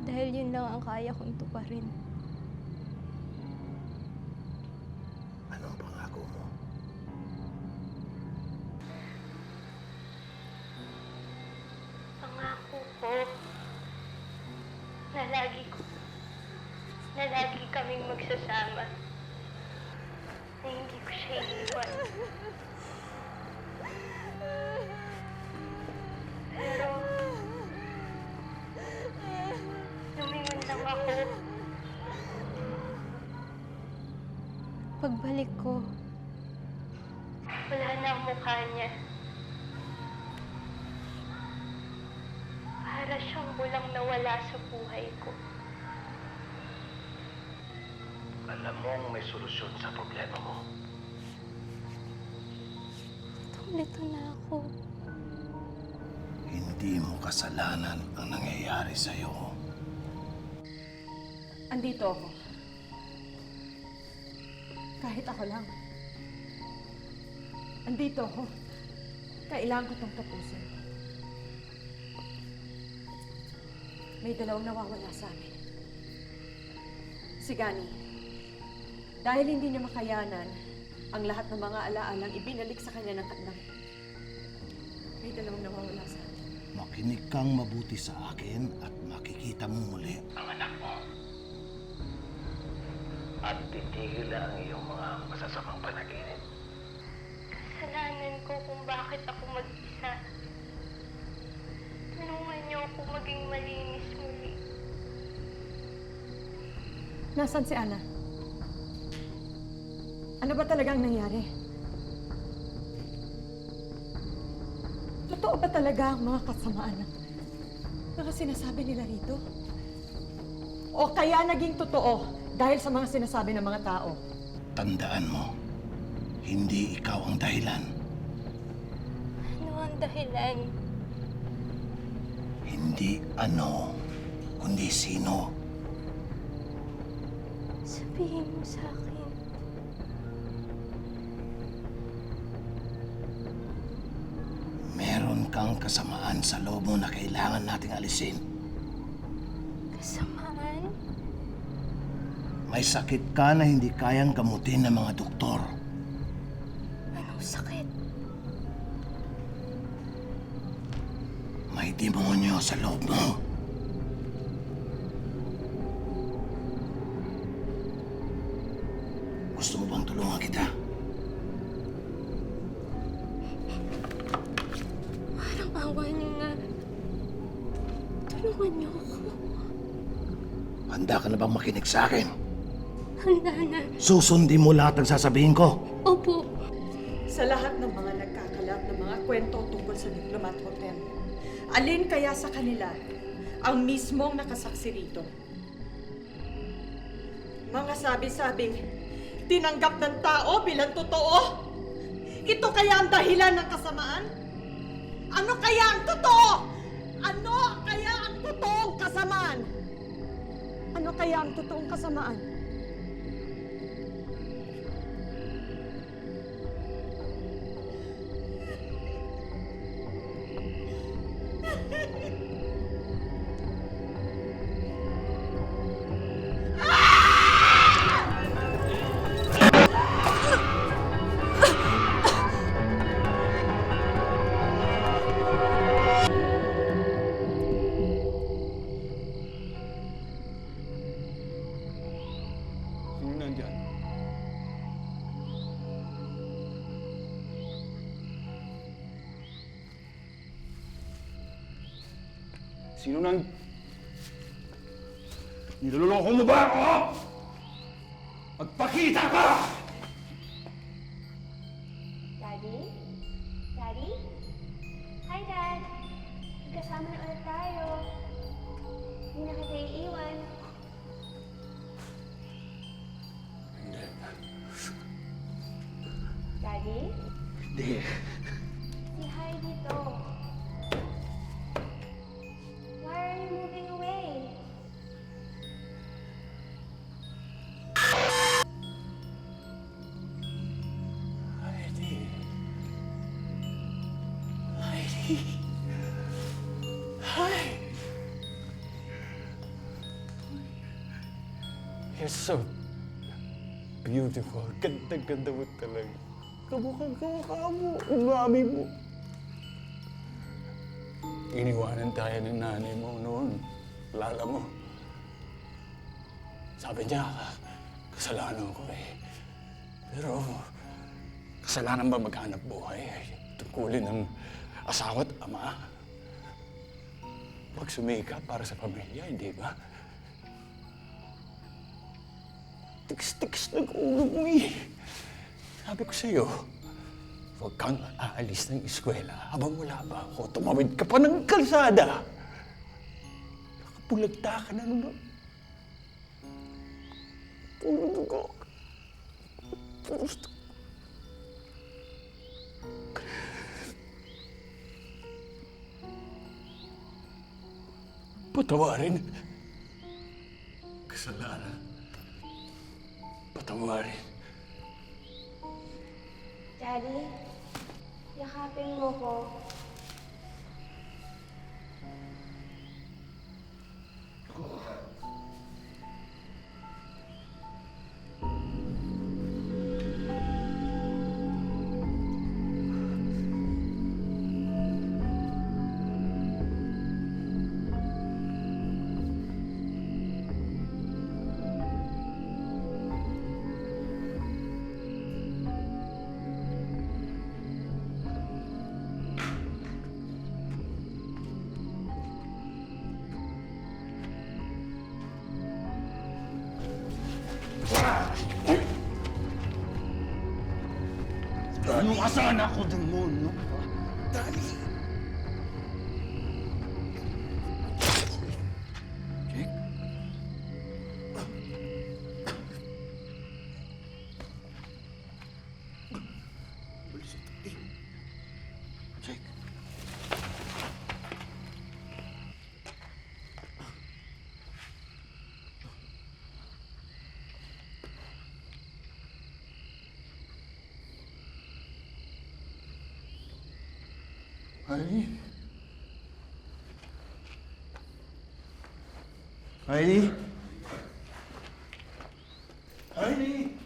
Dahil yun lang ang kaya kong tuparin. Anong pangako mo? Pangako ko na lagi kaming magsasama. Na hindi ko siya iiwan. Pero, lumingon lang ako. Pagbalik ko, wala na ang mukha niya. Para siyang bulang nawala sa buhay ko. Alam mong may solusyon sa problema mo. Tulito na ako. Hindi mo kasalanan ang nangyayari sa'yo. Andito ako. Kahit ako lang. Andito ako. Kailangan ko itong tapusin. May dalawang nawawala sa amin. Si Gani. Dahil hindi niya makayanan ang lahat ng mga alaalang ibinalik sa kanya ng kandang. May dalawang nawawala sa amin. Makinig kang mabuti sa akin at makikita mo muli ang anak mo. At titigil na ang iyong mga masasamang panaginip. Kasalanan ko kung bakit ako mag-isa. Tulungan niyo ako maging malinis muli. Nasaan si Ana? Ano ba talagang nangyari? Totoo ba talaga ang mga kasamaan ng mga sinasabi nila rito? O kaya naging totoo dahil sa mga sinasabi ng mga tao? Tandaan mo, hindi ikaw ang dahilan. Ano ang dahilan? Hindi ano, kundi sino. Sabihin mo sa akin. Meron kang kasamaan sa loob mo na kailangan nating alisin. Kasamaan? May sakit ka na hindi kayang gamutin ng mga doktor. Anong sakit? May demonyo sa loob mo. Gusto mo bang tulungan kita? Parang awa niyo na. Tulungan niyo ako. Handa ka na bang makinig sa akin? Handa na. Susundin mo lahat ng sasabihin ko. Opo. Sa lahat ng mga nagkakalat ng mga kwento tungkol sa Diplomat Hotel, alin kaya sa kanila ang mismong nakasaksi rito? Mga sabi-sabing tinanggap ng tao bilang totoo? Ito kaya ang dahilan ng kasamaan? Ano kaya ang totoo? Ano kaya ang totoong kasamaan? Ano kaya ang totoong kasamaan? Sino nandyan? Sino nang... Niloloko mo ba ako? Magpakita ka! Daddy? Daddy? Hi, Dad! Magkasama na ulit tayo. Hindi na kita iiwan. Daddy? Hindi. Si hi dito. Why are you moving away? Heidi. Heidi. Hi. You're so beautiful. Ganda-ganda mo talaga. Kamukha mo. Ang mami mo. Iniwanan tayo ng nanay mo noon. Lala mo. Sabi niya, kasalanan ko eh. Pero, kasalanan ba maghanap buhay? Tungkulin ng asawa at ama? Magsumikap para sa pamilya, hindi ba? Tiks-tiks ng ulo mo eh. Sabi ko sa'yo, huwag kang aalis ng eskwela habang wala pa ako. Tumawid ka pa ng kalsada. Nakapulagta ka na naman. Puro dugo. Puro dugo. Patawarin. Kasalanan. Patawarin. Daddy, yakapin mo ko. Ano asahan ako, demonyo? Dali! Jake? Jake? Heidi? Heidi? Heidi?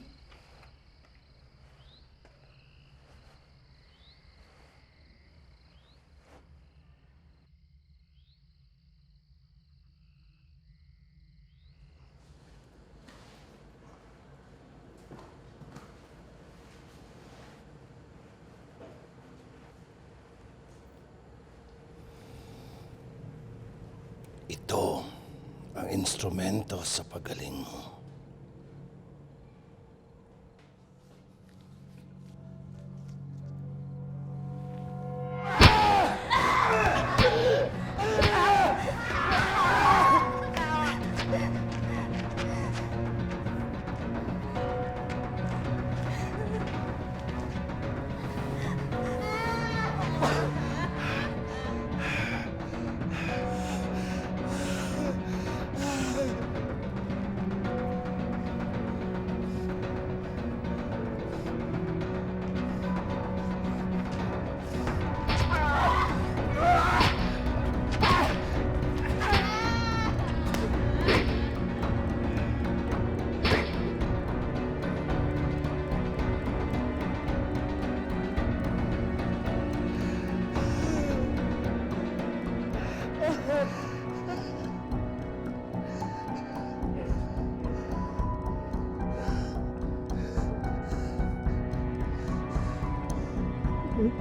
Ito ang instrumento sa pagaling mo. eh.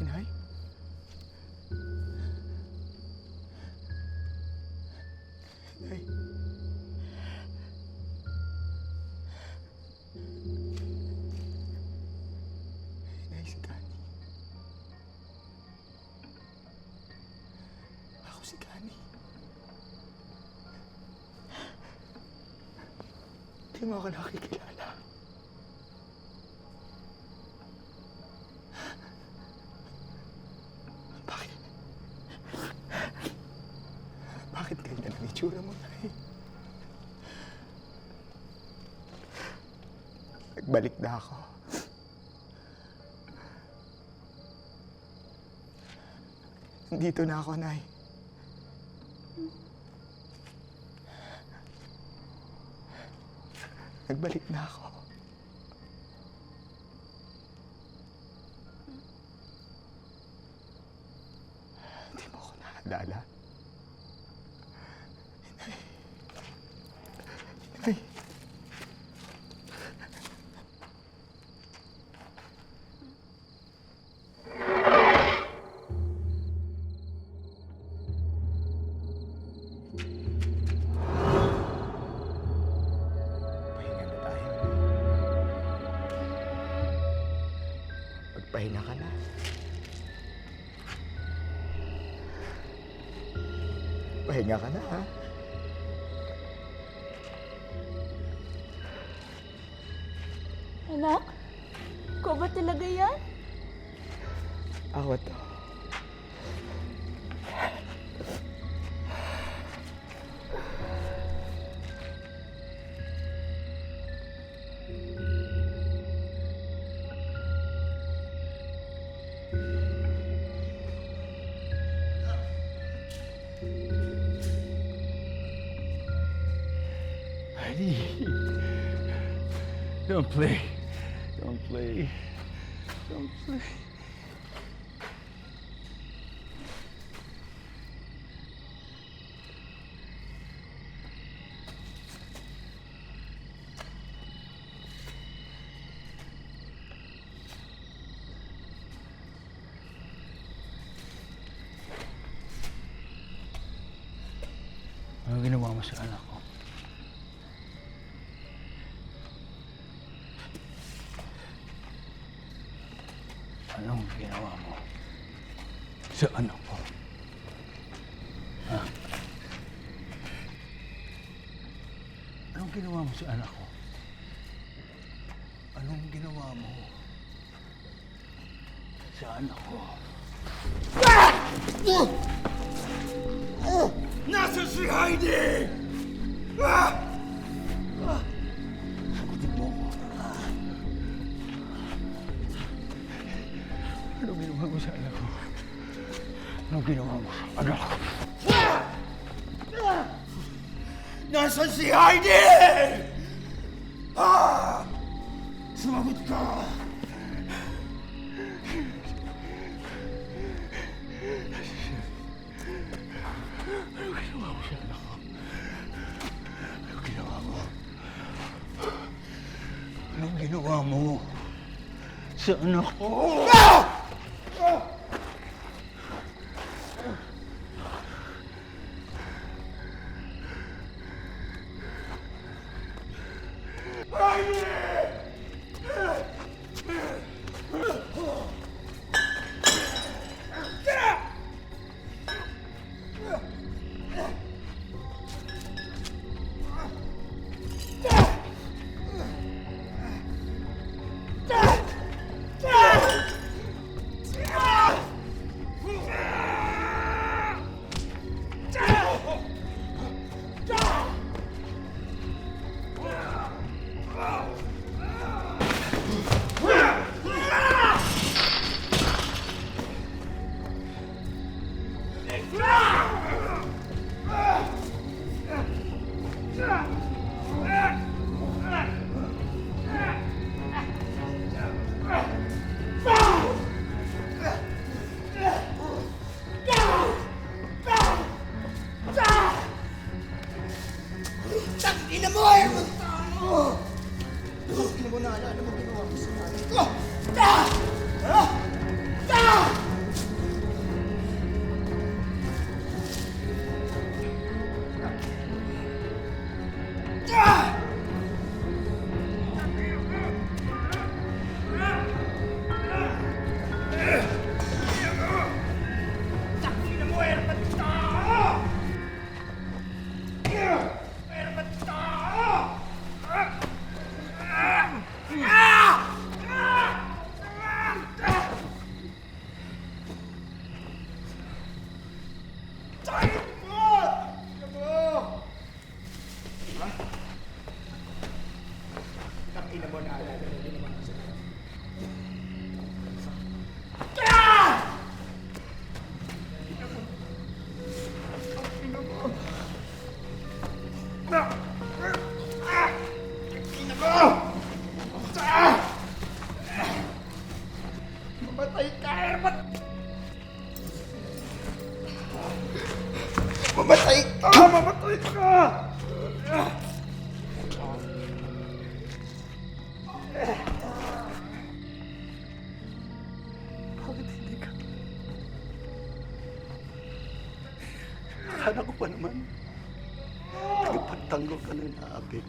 Inay? Inay? Inay, si Gani. Ako si Gani. Di mo ako nakikilala. Bakit ganyan ang itsura mo, Nay? Nagbalik na ako. Nandito na ako, Nay. Nagbalik na ako. Hindi mo ako naalala. Inay. Pahinga na tayo. Magpahinga ka na. Pahinga ka na, ha? Anak, ikaw ba talaga yan? Ako to. Heidi, don't play. Don't play. Don't play. Ano ginawa mo sa anak ko? Anong ginawa mo sa anak ko? Ha? Anong ginawa mo sa anak ko? Anong ginawa mo sa anak ko? Nasaan si Heidi? Sagutin mo ko. Anong ginawa mo sa anak ko? Anong ginawa mo sa anak ko? Nasaan si Heidi? Sumagot ka! Anong ginawa mo sa anak ko? Anong sa anak ko. Akala ko pa naman, tagapagtanggol ka ng naabig.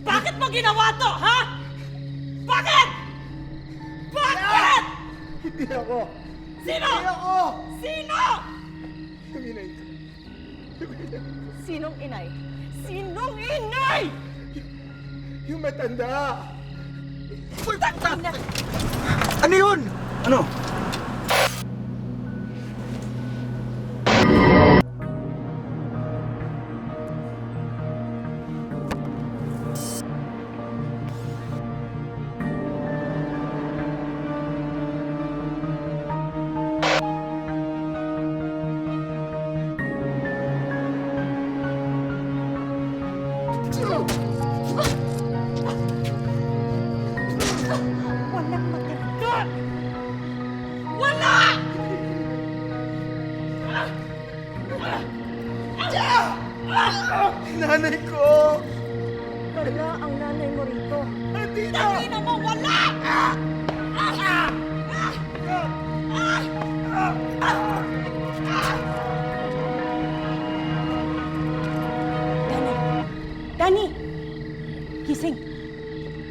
Bakit mo ginawa to, ha? Bakit? Bakit? Hindi ako! Sino? Hindi ako! Sino? Yung inay ko. Sinong inay? Sinong inay? Yung matanda! Ano yun? Ano? Walang matanda! Wala! Nanay ko! Wala ang nanay mo rito. Nandito! Tangina mo, wala! Dani! Gising!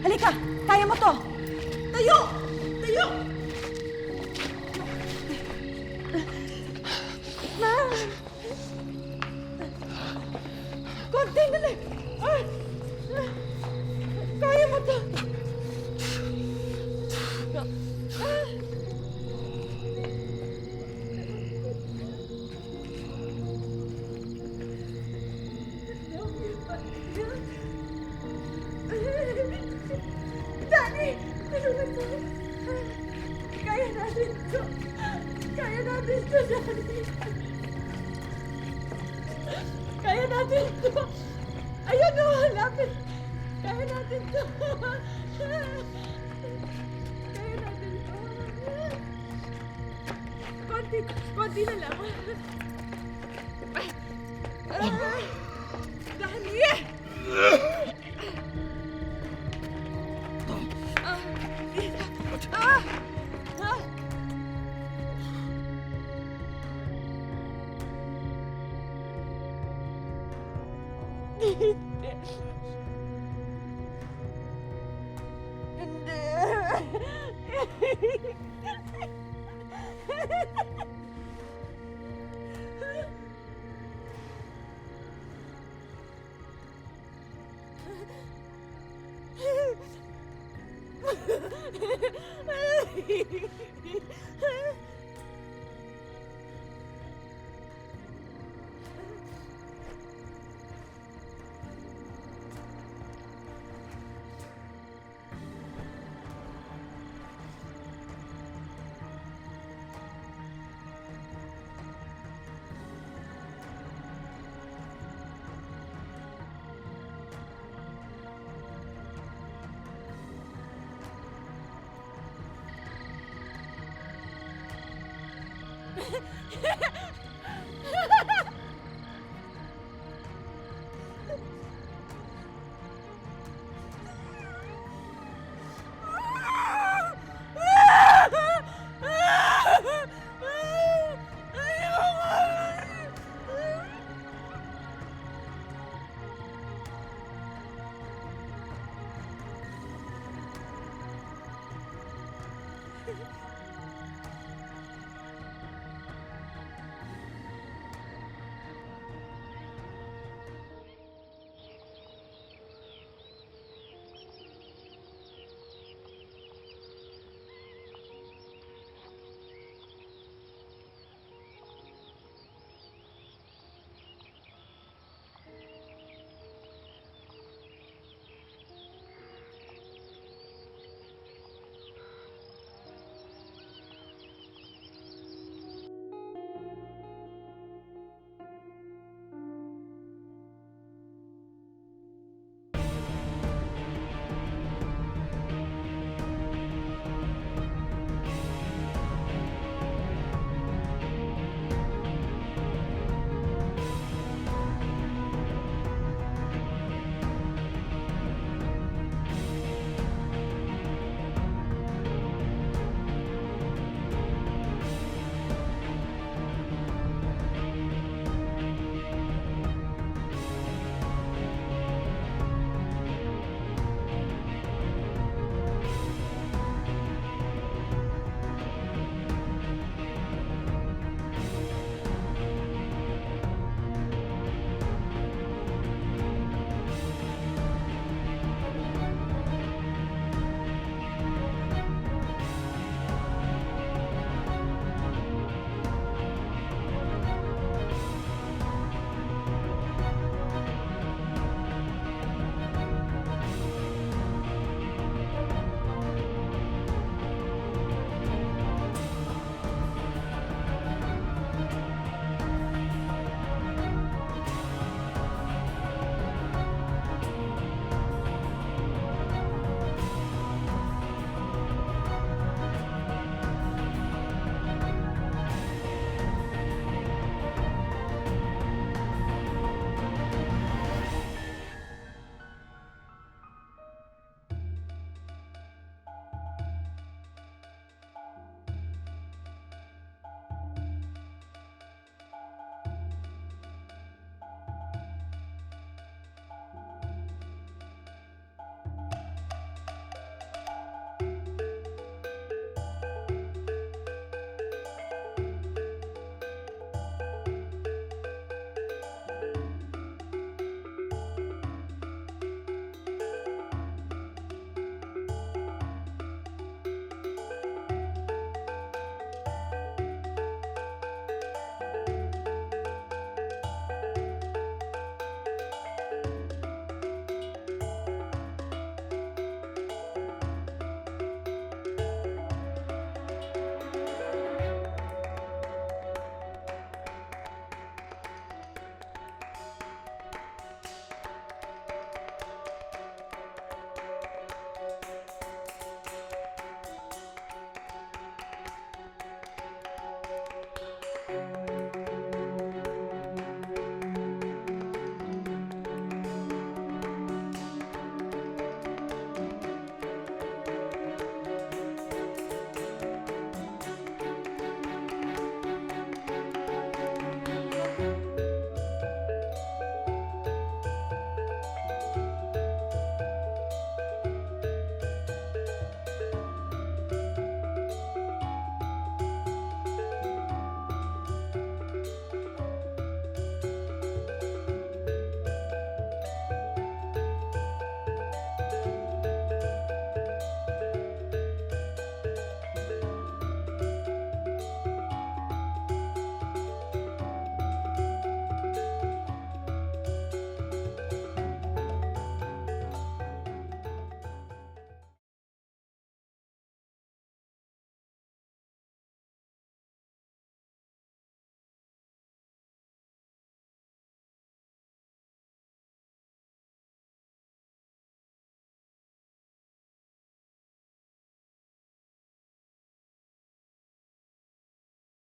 Halika! Kaya mo to! Tayo! Tayo! Ma! Konti na lang! Ay! Kaya mo to! Dani! Tulungan mo! Kaya natin to! to, Daddy. Kaya natin to. Ayun o, lapit. Kaya natin to. Kaya natin to. Konti na lang. Daddy!